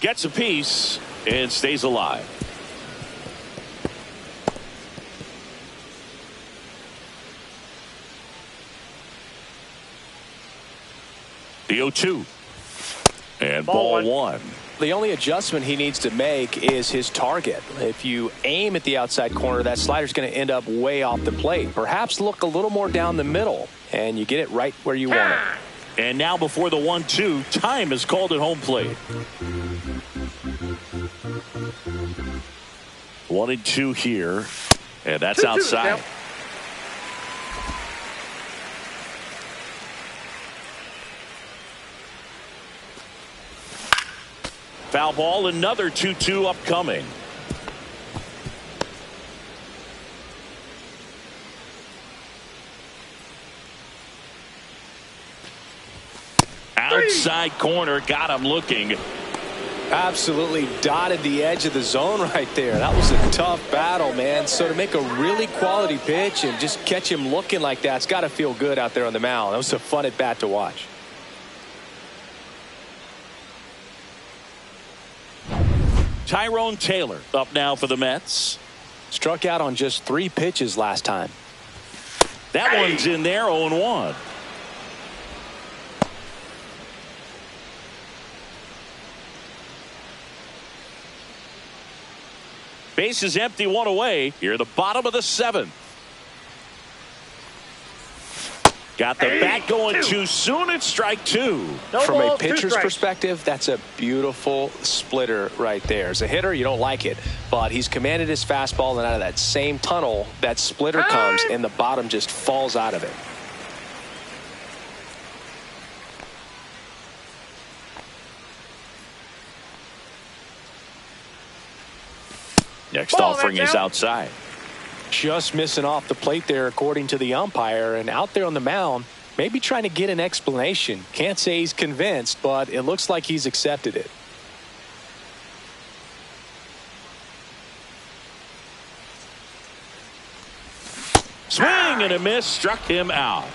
Gets a piece and stays alive. The 0-2. And ball one. The only adjustment he needs to make is his target. If you aim at the outside corner, that slider's going to end up way off the plate. Perhaps look a little more down the middle, and you get it right where you want it. And now before the 1-2, time is called at home plate. 1-2 here, and that's outside. Foul ball, another 2-2 upcoming. Outside corner, got him looking. Absolutely dotted the edge of the zone right there. That was a tough battle, man. So to make a really quality pitch and just catch him looking like that, it's got to feel good out there on the mound. That was a fun at bat to watch. Tyrone Taylor up now for the Mets. Struck out on just 3 pitches last time. That one's in there, 0-1. Base is empty, 1 away. Here at the bottom of the 7th. Got the bat going too soon. It's strike 2. From a pitcher's perspective, that's a beautiful splitter right there. As a hitter, you don't like it, but he's commanded his fastball, and out of that same tunnel, that splitter comes, and the bottom just falls out of it. Next offering is outside. Just missing off the plate there, according to the umpire, and out there on the mound, maybe trying to get an explanation. Can't say he's convinced, but it looks like he's accepted it. Swing and a miss, struck him out.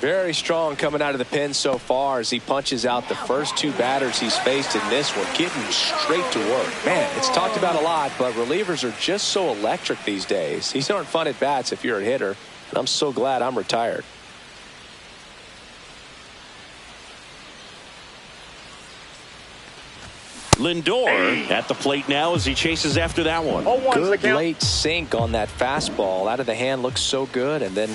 Very strong coming out of the pen so far as he punches out the first 2 batters he's faced in this one, getting straight to work. Man, it's talked about a lot, but relievers are just so electric these days. These aren't fun at bats if you're a hitter, and I'm so glad I'm retired. Lindor at the plate now as he chases after that one. Good late sink on that fastball. Out of the hand looks so good, and then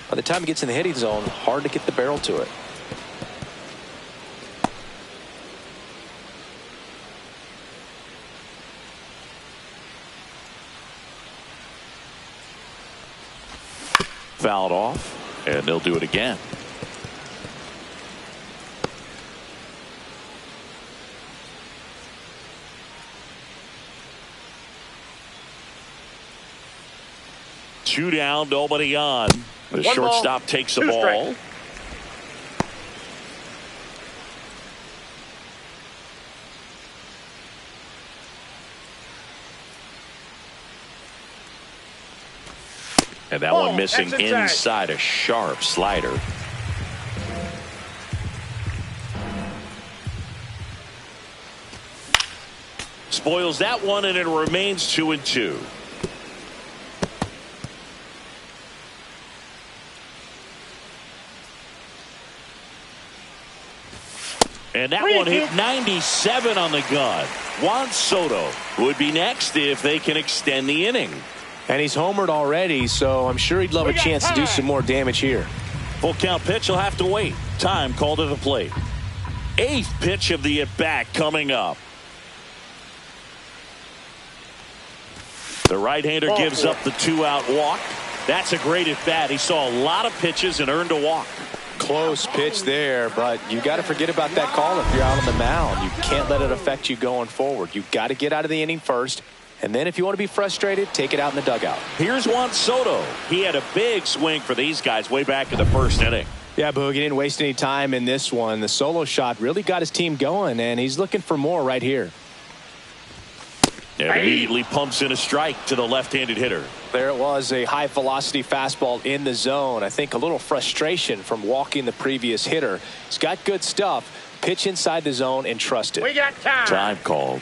by the time he gets in the hitting zone, hard to get the barrel to it. Fouled off, and they'll do it again. Two down, nobody on. The shortstop takes the ball. And that one missing inside, a sharp slider. Spoils that one, and it remains 2-2. And that one hit 97 on the gun. Juan Soto would be next if they can extend the inning. And he's homered already, so I'm sure he'd love a chance to do some more damage here. Full count pitch, he'll have to wait. Time called to the plate. 8th pitch of the at-bat coming up. The right-hander gives up the 2-out walk. That's a great at-bat. He saw a lot of pitches and earned a walk. Close pitch there, but you got to forget about that call if you're out on the mound. You can't let it affect you going forward. You've got to get out of the inning first, and then if you want to be frustrated, take it out in the dugout. Here's Juan Soto. He had a big swing for these guys way back in the 1st inning. Yeah, Boog, he didn't waste any time in this one. The solo shot really got his team going, and he's looking for more right here. And immediately pumps in a strike to the left-handed hitter. There it was, a high-velocity fastball in the zone. I think a little frustration from walking the previous hitter. He's got good stuff, Pitch inside the zone and trust it. We got time. Time called.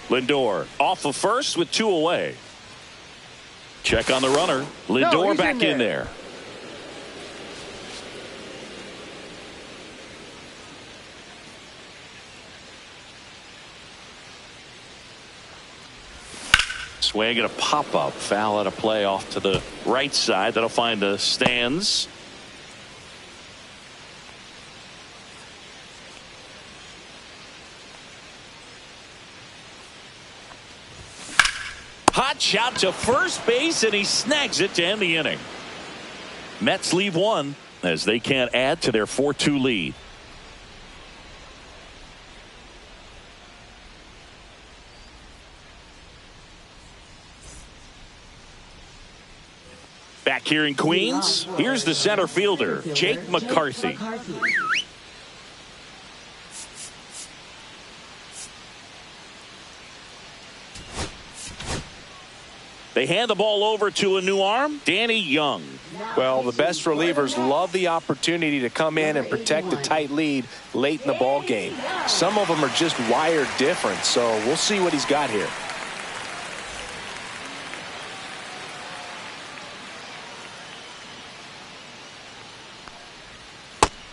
Lindor off of first with 2 away. Check on the runner. Lindor back in there. Swing and a pop-up. Foul out of play off to the right side. That'll find the stands. Hot shot to first base, and he snags it to end the inning. Mets leave 1 as they can't add to their 4-2 lead. Back here in Queens, here's the center fielder, Jake McCarthy. They hand the ball over to a new arm, Danny Young. Well, the best relievers love the opportunity to come in and protect a tight lead late in the ball game. Some of them are just wired different, so we'll see what he's got here.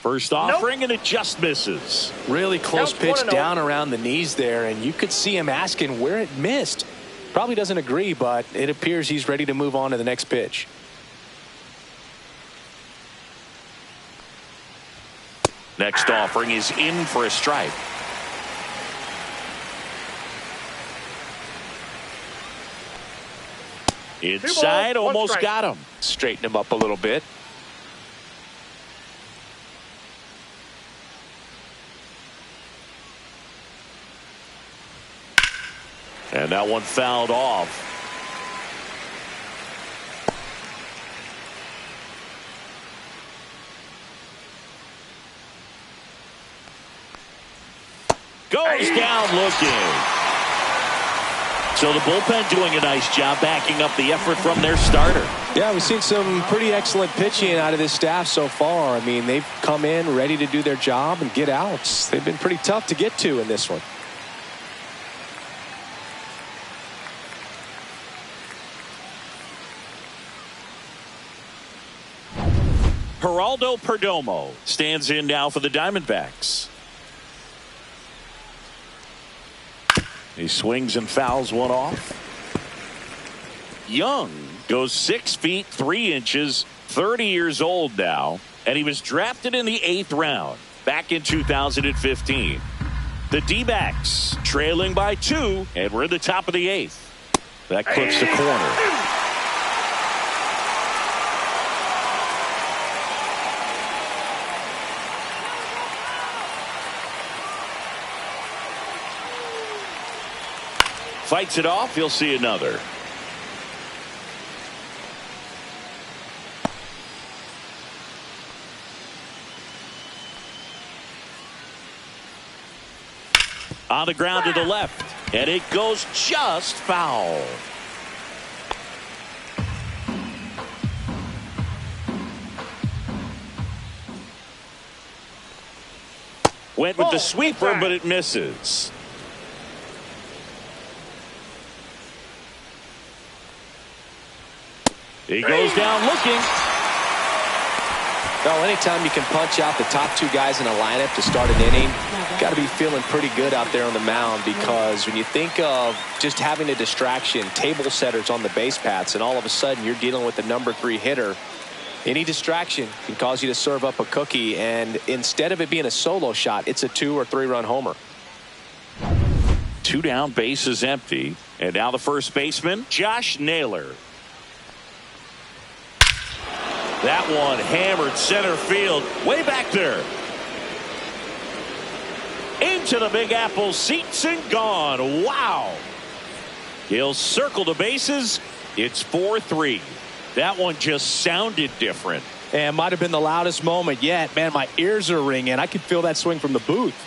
First offering, and it just misses. Really close pitch down around the knees there, and you could see him asking where it missed. Probably doesn't agree, but it appears he's ready to move on to the next pitch. Next offering is in for a strike. Inside, almost got him. Straighten him up a little bit. And that one fouled off. Goes down looking. So the bullpen doing a nice job backing up the effort from their starter. Yeah, we've seen some pretty excellent pitching out of this staff so far. I mean, they've come in ready to do their job and get outs. They've been pretty tough to get to in this one. Geraldo Perdomo stands in now for the Diamondbacks. He swings and fouls one off. Young goes 6 feet 3 inches, 30 years old now, and he was drafted in the 8th round back in 2015. The D-backs trailing by 2, and we're in the top of the 8th. That clips the corner. Fights it off. He'll see another. On the ground to the left, and it goes just foul. Went with the sweeper, but it misses. He goes down looking. Well, anytime you can punch out the top 2 guys in a lineup to start an inning, got to be feeling pretty good out there on the mound, because when you think of just having a distraction, table setters on the base paths, and all of a sudden you're dealing with the number 3 hitter, any distraction can cause you to serve up a cookie, and instead of it being a solo shot, it's a 2 or 3 run homer. 2 down, base is empty, and now the first baseman, Josh Naylor. That one hammered center field, way back there. Into the Big Apple, seats and gone. Wow. He'll circle the bases. It's 4-3. That one just sounded different. And might have been the loudest moment yet. Man, my ears are ringing. I could feel that swing from the booth.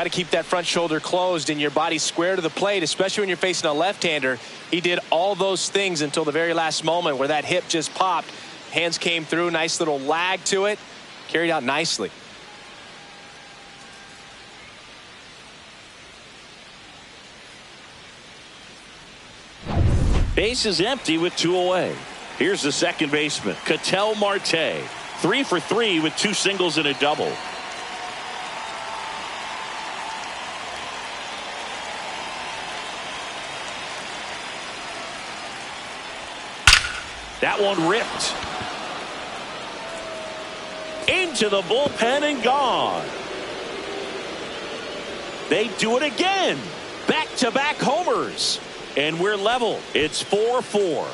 got to keep that front shoulder closed and your body square to the plate, especially when you're facing a left-hander. He did all those things until the very last moment where that hip just popped. Hands came through, nice little lag to it, carried out nicely. Base is empty with 2 away. Here's the second baseman, Ketel Marte. 3 for 3 with 2 singles and a double. That one ripped into the bullpen and gone. They do it again. Back-to-back homers. And we're level. It's 4-4.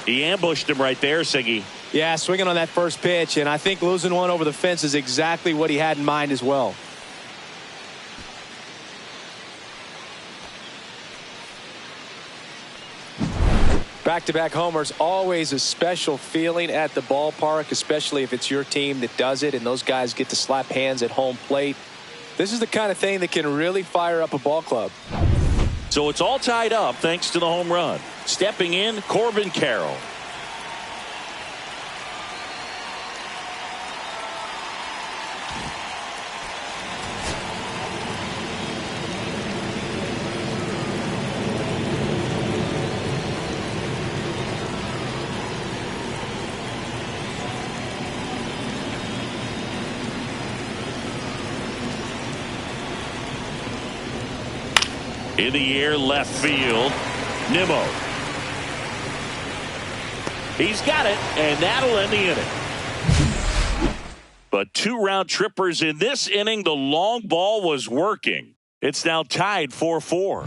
He ambushed him right there, Siggy. Yeah, swinging on that first pitch, and I think losing one over the fence is exactly what he had in mind as well. Back-to-back homers, always a special feeling at the ballpark, especially if it's your team that does it and those guys get to slap hands at home plate. This is the kind of thing that can really fire up a ball club. So it's all tied up thanks to the home run. Stepping in, Corbin Carroll. In the air, left field, Nimmo. He's got it, and that'll end the inning. But 2 round trippers in this inning. The long ball was working. It's now tied 4-4.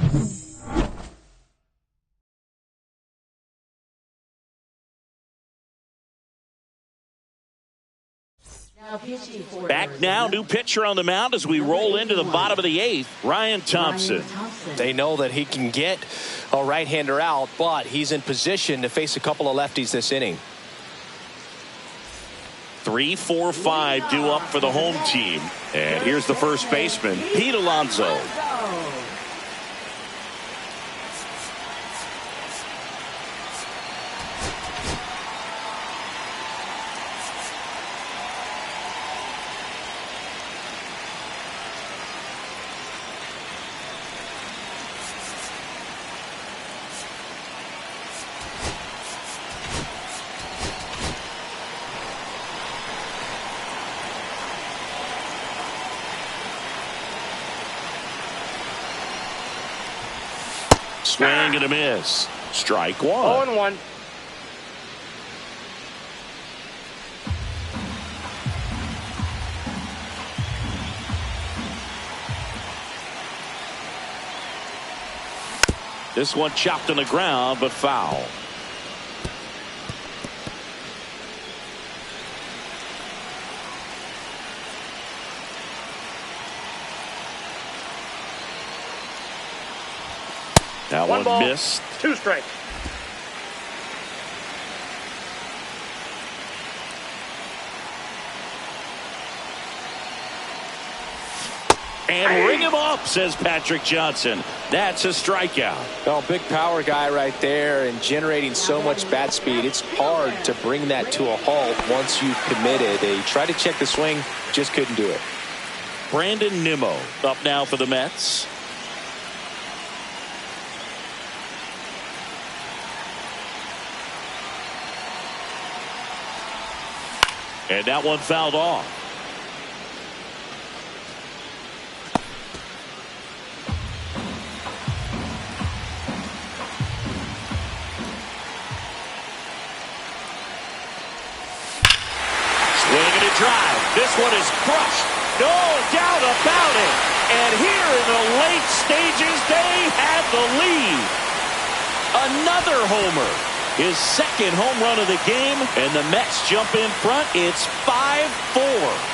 Back now, new pitcher on the mound as we roll into the bottom of the 8th, Ryan Thompson. They know that he can get a right-hander out, but he's in position to face a couple of lefties this inning. 3, 4, 5 due up for the home team. And here's the first baseman, Pete Alonso. Swing and a miss. Strike 1. 0-1. This one chopped on the ground, but foul. That one ball, missed. 2 strikes. And ring him up, says Patrick Johnson. That's a strikeout. Oh, big power guy right there and generating so much bat speed. It's hard to bring that to a halt once you've committed. They tried to check the swing, just couldn't do it. Brandon Nimmo up now for the Mets. And that one fouled off. Swing and a drive. This one is crushed. No doubt about it. And here in the late stages, they had the lead. Another homer. His second home run of the game, and the Mets jump in front. It's 5-4.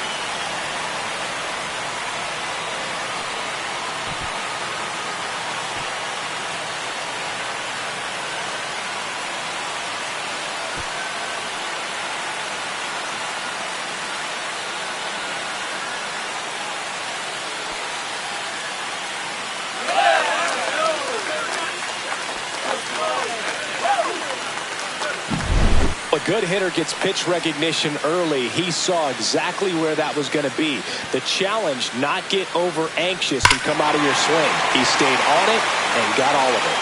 good hitter gets pitch recognition early. He saw exactly where that was going to be. The challenge, not get over anxious and come out of your swing. He stayed on it and got all of it.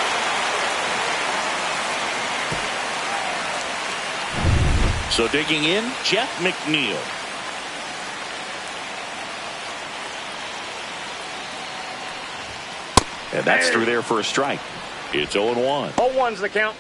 So digging in, Jeff McNeil. And that's through there for a strike. It's 0-1. 0-1's the count.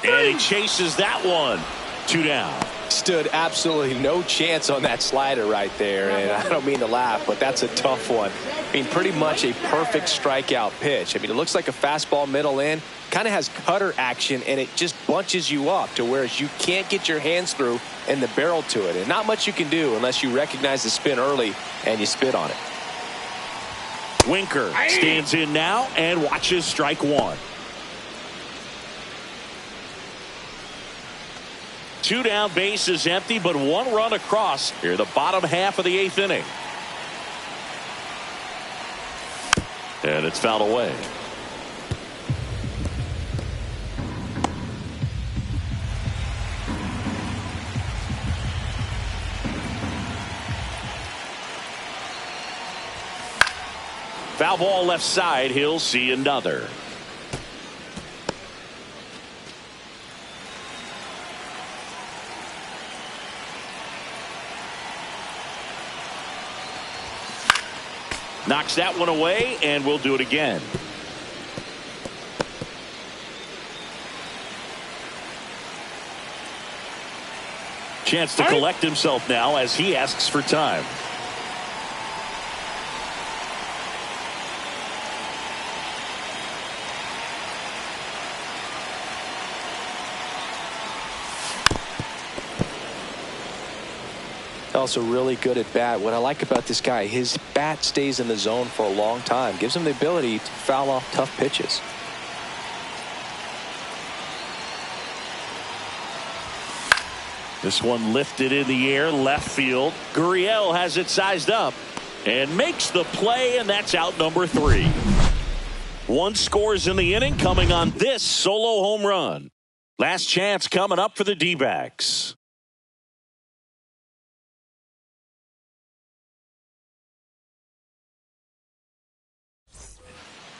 And he chases that one. 2 down. Stood absolutely no chance on that slider right there. And I don't mean to laugh, but that's a tough one. I mean, pretty much a perfect strikeout pitch. I mean, it looks like a fastball middle in. Kind of has cutter action, and it just bunches you up to where you can't get your hands through and the barrel to it. And not much you can do unless you recognize the spin early and you spit on it. Winker stands in now and watches strike 1. 2 down, base is empty, but 1 run across here the bottom half of the 8th inning. And it's fouled away. Foul ball left side. He'll see another. Knocks that one away, and we'll do it again. Chance to collect himself now as he asks for time. Also really good at bat. What I like about this guy, his bat stays in the zone for a long time. Gives him the ability to foul off tough pitches. This one lifted in the air, left field. Gurriel has it sized up and makes the play, and that's out number 3. 1 scores in the inning coming on this solo home run. Last chance coming up for the D-backs.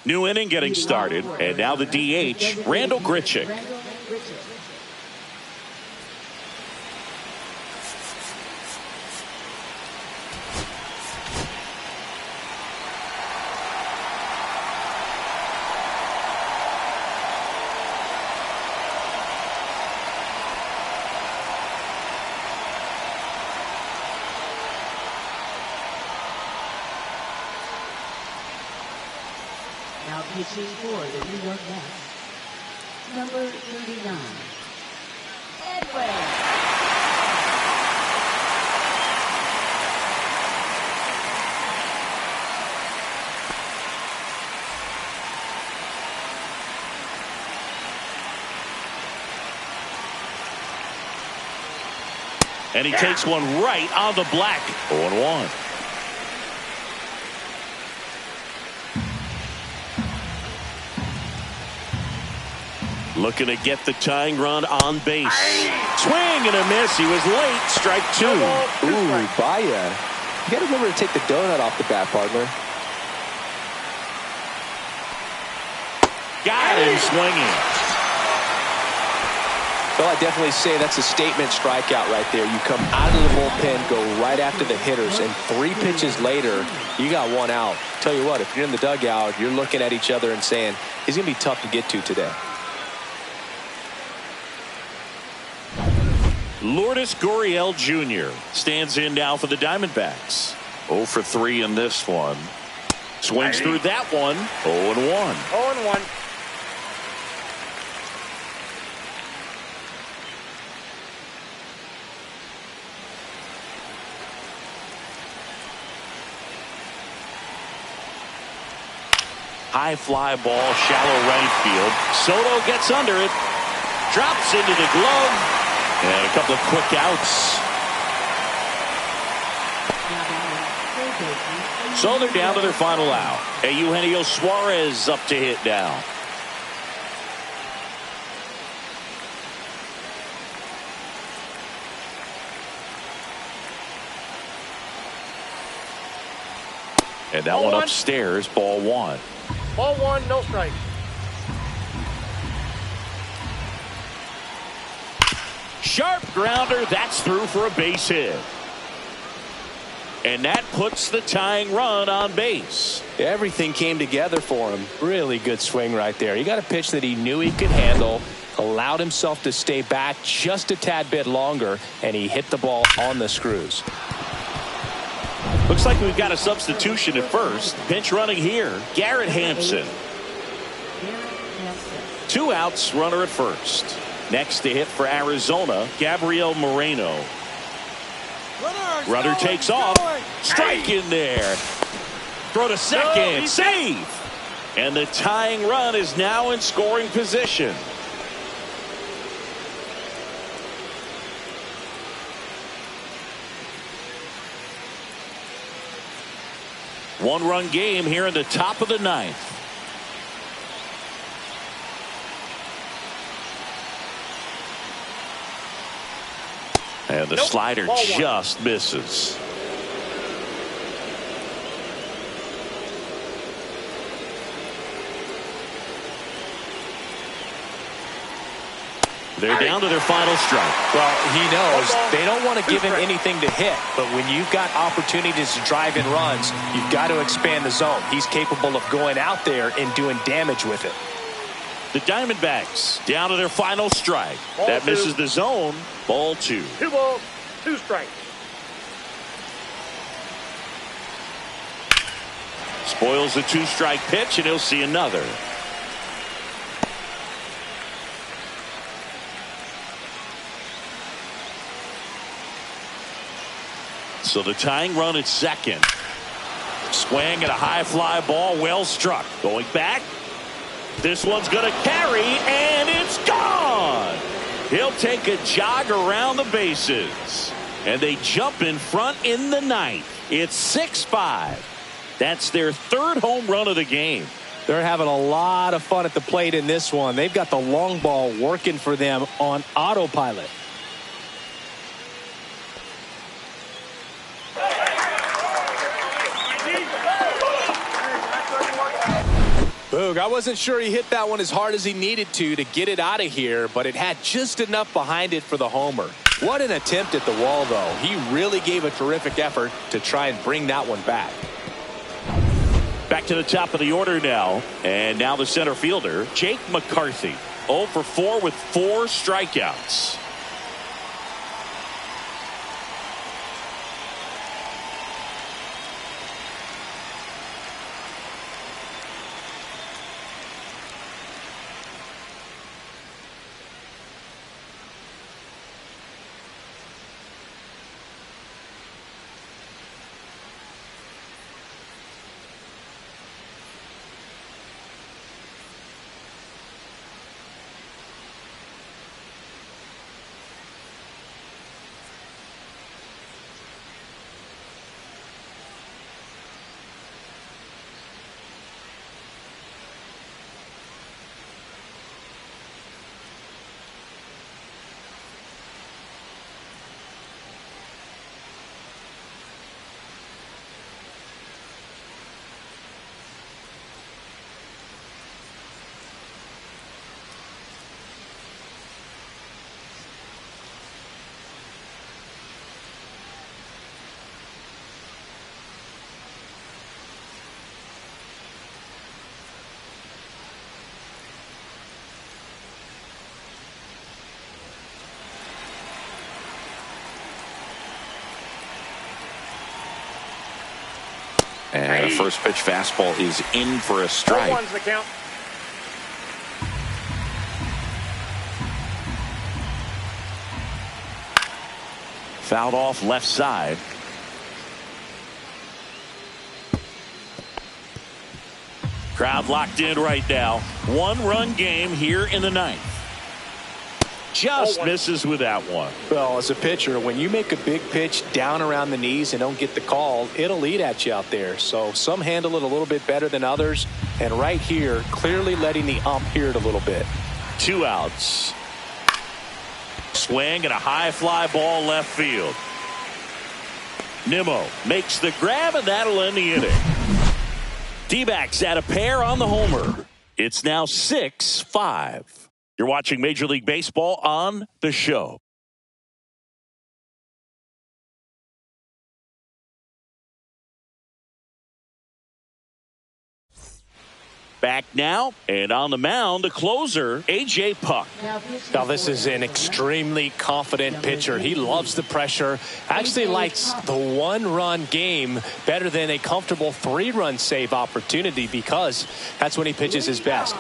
New inning getting started, and now the DH, Randall Grichuk. Now pitching for the New York Mets, number 39, Edwin. And he takes one right on the black. 0-1. Looking to get the tying run on base. Swing and a miss. He was late. Strike 2. Ooh, Baya. You got to remember to take the donut off the bat, partner. Got him swinging. Well, I definitely say that's a statement strikeout right there. You come out of the bullpen, go right after the hitters, and 3 pitches later, you got 1 out. Tell you what, if you're in the dugout, you're looking at each other and saying, he's going to be tough to get to today. Lourdes Gurriel Jr. stands in now for the Diamondbacks. 0 for 3 in this one. Swings through that one. 0-1. 0-1. high fly ball, shallow right field. Soto gets under it, drops into the glove, and a couple of quick outs. So they're down to their final out. Eugenio Suarez up to hit now. And that one upstairs, ball one. Ball one, no strike. Sharp grounder, that's through for a base hit. And that puts the tying run on base. Everything came together for him. Really good swing right there. He got a pitch that he knew he could handle, allowed himself to stay back just a tad bit longer, and he hit the ball on the screws. Looks like we've got a substitution at first. Pinch running here, Garrett Hampson. 2 outs, runner at first. Next to hit for Arizona, Gabriel Moreno. Runner takes off. Strike in there. Throw to second. Save. And the tying run is now in scoring position. One-run game here in the top of the 9th. And the slider just misses. They're down to their final strike. Well, he knows they don't want to give him anything to hit, but when you've got opportunities to drive in runs, you've got to expand the zone. He's capable of going out there and doing damage with it. The Diamondbacks down to their final strike. That misses the zone. Ball 2. 2 balls, 2 strikes. Spoils the 2-strike pitch, and he'll see another. So the tying run at second. Swing and a high fly ball, well struck. Going back. This one's going to carry, and it's gone. He'll take a jog around the bases. And they jump in front in the 9th. It's 6-5. That's their 3rd home run of the game. They're having a lot of fun at the plate in this one. They've got the long ball working for them on autopilot. Boog, I wasn't sure he hit that one as hard as he needed to get it out of here, but it had just enough behind it for the homer. What an attempt at the wall, though. He really gave a terrific effort to try and bring that one back. Back to the top of the order now. And now the center fielder, Jake McCarthy. 0 for 4 with 4 strikeouts. And a first pitch fastball is in for a strike. 1's the count. Fouled off left side. Crowd locked in right now. One-run game here in the ninth. Just misses with that one. Well, as a pitcher, when you make a big pitch down around the knees and don't get the call, it'll eat at you out there. So some handle it a little bit better than others. And right here, clearly letting the ump hear it a little bit. 2 outs. Swing and a high fly ball left field. Nimmo makes the grab, and that'll end the inning. D-backs at a pair on the homer. It's now 6-5. You're watching Major League Baseball on The Show. Back now, and on the mound, the closer, A.J. Puck. Now, this is an extremely confident pitcher. He loves the pressure. Actually likes the one-run game better than a comfortable 3-run save opportunity because that's when he pitches his best.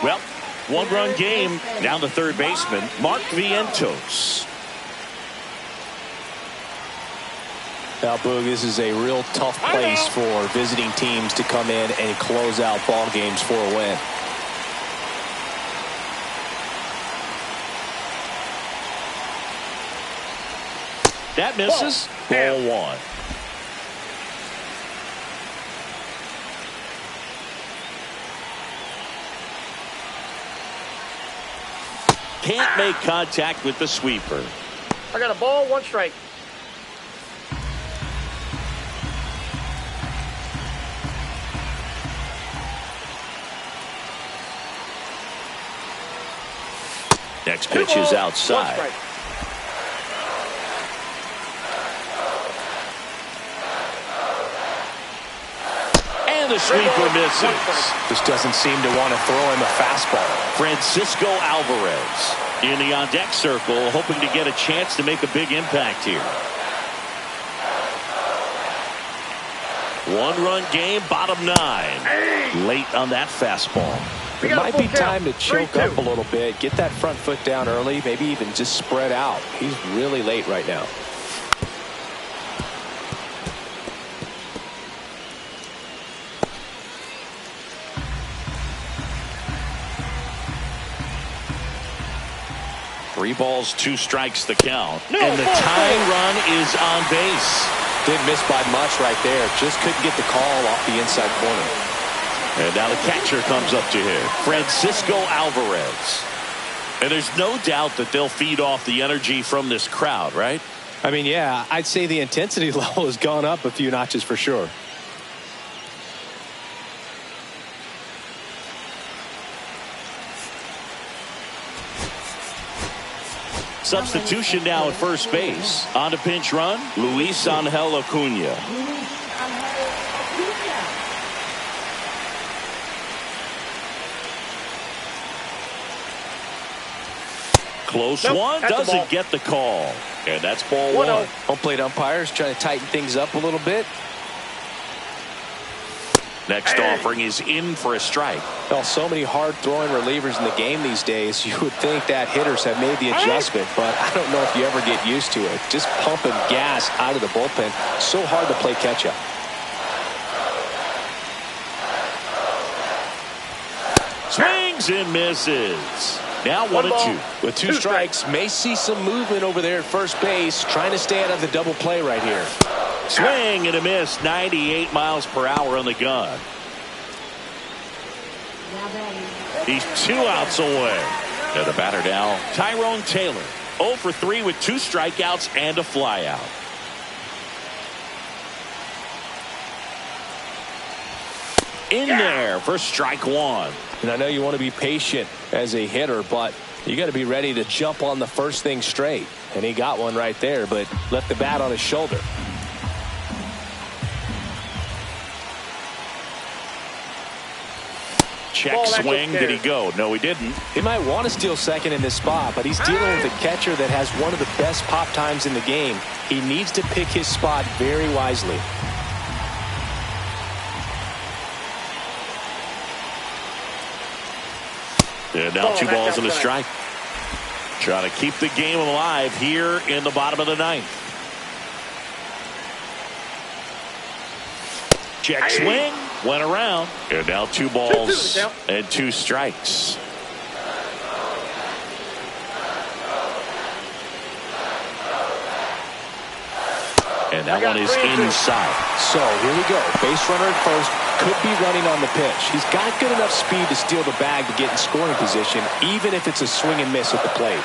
Well, one-run game, down to third baseman, Mark Vientos. Now, Boog, this is a real tough place for visiting teams to come in and close out ball games for a win. That misses. Ball 1. Can't make contact with the sweeper. I got a ball, 1 strike. Next pitch is outside. And the sweeper misses. Just doesn't seem to want to throw him a fastball. Francisco Alvarez in the on-deck circle, hoping to get a chance to make a big impact here. One-run game, bottom 9. Late on that fastball. It might be time to choke up a little bit, get that front foot down early, maybe even just spread out. He's really late right now. Three balls, 2 strikes the count. And the tying run is on base. Didn't miss by much right there. Just couldn't get the call off the inside corner. And now the catcher comes up to him, Francisco Alvarez. And there's no doubt that they'll feed off the energy from this crowd, right? I mean, yeah, I'd say the intensity level has gone up a few notches for sure. Substitution now at first base. On to pinch run, Luis Angel Acuna. Close one, doesn't get the call. And that's ball 1. Home plate umpires trying to tighten things up a little bit. Next offering is in for a strike. Well, so many hard-throwing relievers in the game these days, you would think that hitters have made the adjustment, but I don't know if you ever get used to it. Just pumping gas out of the bullpen, so hard to play catch-up. Swings and misses. Now 1-2. With 2 strikes, may see some movement over there at first base, trying to stay out of the double play right here. Swing and a miss, 98 miles per hour on the gun. He's 2 outs away. And the batter now, Tyrone Taylor. 0 for 3 with 2 strikeouts and a flyout. In there for strike 1. And I know you want to be patient as a hitter, but you got to be ready to jump on the first thing straight. And he got one right there, but left the bat on his shoulder. Check swing. Did he go? No, he didn't. He might want to steal second in this spot, but he's dealing with a catcher that has one of the best pop times in the game. He needs to pick his spot very wisely. And now 2 balls and a strike. Trying to keep the game alive here in the bottom of the 9th. Check swing. Went around. And now 2 balls and 2 strikes. And that one is inside. So here we go. Base runner at first. Could be running on the pitch. He's got good enough speed to steal the bag to get in scoring position, even if it's a swing and miss at the plate.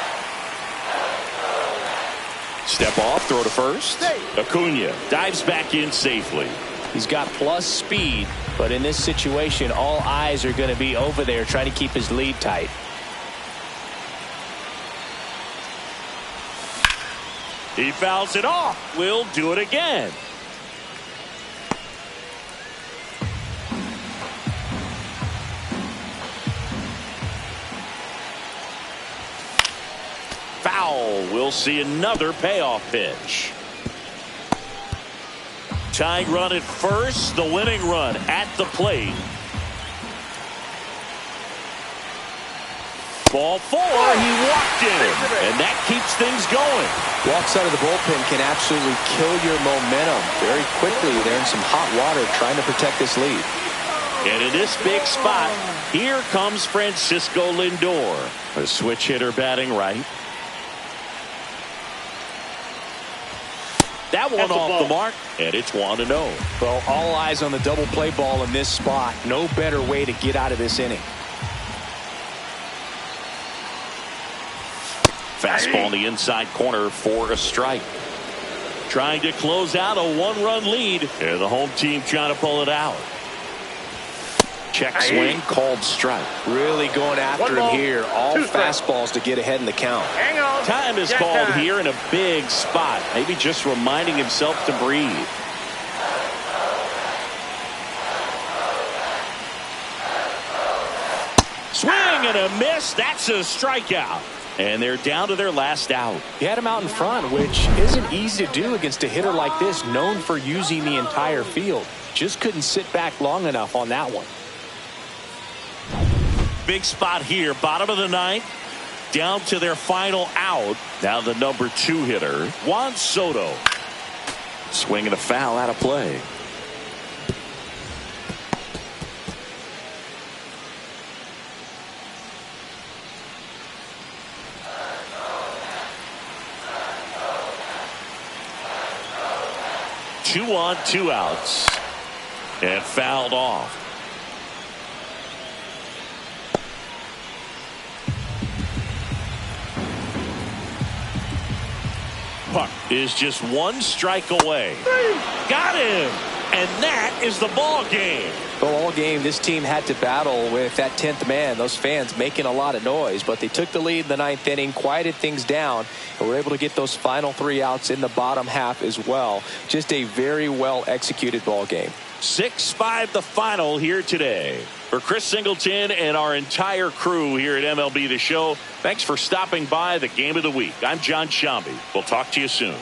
Step off, throw to first. Acuna dives back in safely. He's got plus speed, but in this situation, all eyes are going to be over there trying to keep his lead tight. He fouls it off. We'll do it again. Foul. We'll see another payoff pitch. Tying run at first, the winning run at the plate. Ball 4, he walked in, and that keeps things going. Walks out of the bullpen can absolutely kill your momentum very quickly. They're in some hot water trying to protect this lead. And in this big spot, here comes Francisco Lindor. A switch hitter batting right. That one off the mark, and it's 1-0. Well, all eyes on the double play ball in this spot. No better way to get out of this inning. Fastball in the inside corner for a strike. Trying to close out a 1-run lead, and the home team trying to pull it out. Check swing, called strike. Really going after him here. All fastballs to get ahead in the count. Hang on. Time is called here in a big spot. Maybe just reminding himself to breathe. Swing and a miss. That's a strikeout. And they're down to their last out. He had him out in front, which isn't easy to do against a hitter like this, known for using the entire field. Just couldn't sit back long enough on that one. Big spot here, bottom of the 9th, down to their final out. Now the number 2 hitter, Juan Soto. Swinging a foul out of play. Two on, 2 outs. And fouled off. Puck is just 1 strike away. Got him. And that is the ball game. Well, all game, this team had to battle with that 10th man. Those fans making a lot of noise, but they took the lead in the 9th inning, quieted things down, and were able to get those final 3 outs in the bottom half as well. Just a very well executed ball game. 6-5 the final here today. For Chris Singleton and our entire crew here at MLB The Show, thanks for stopping by the Game of the Week. I'm John Shambi. We'll talk to you soon.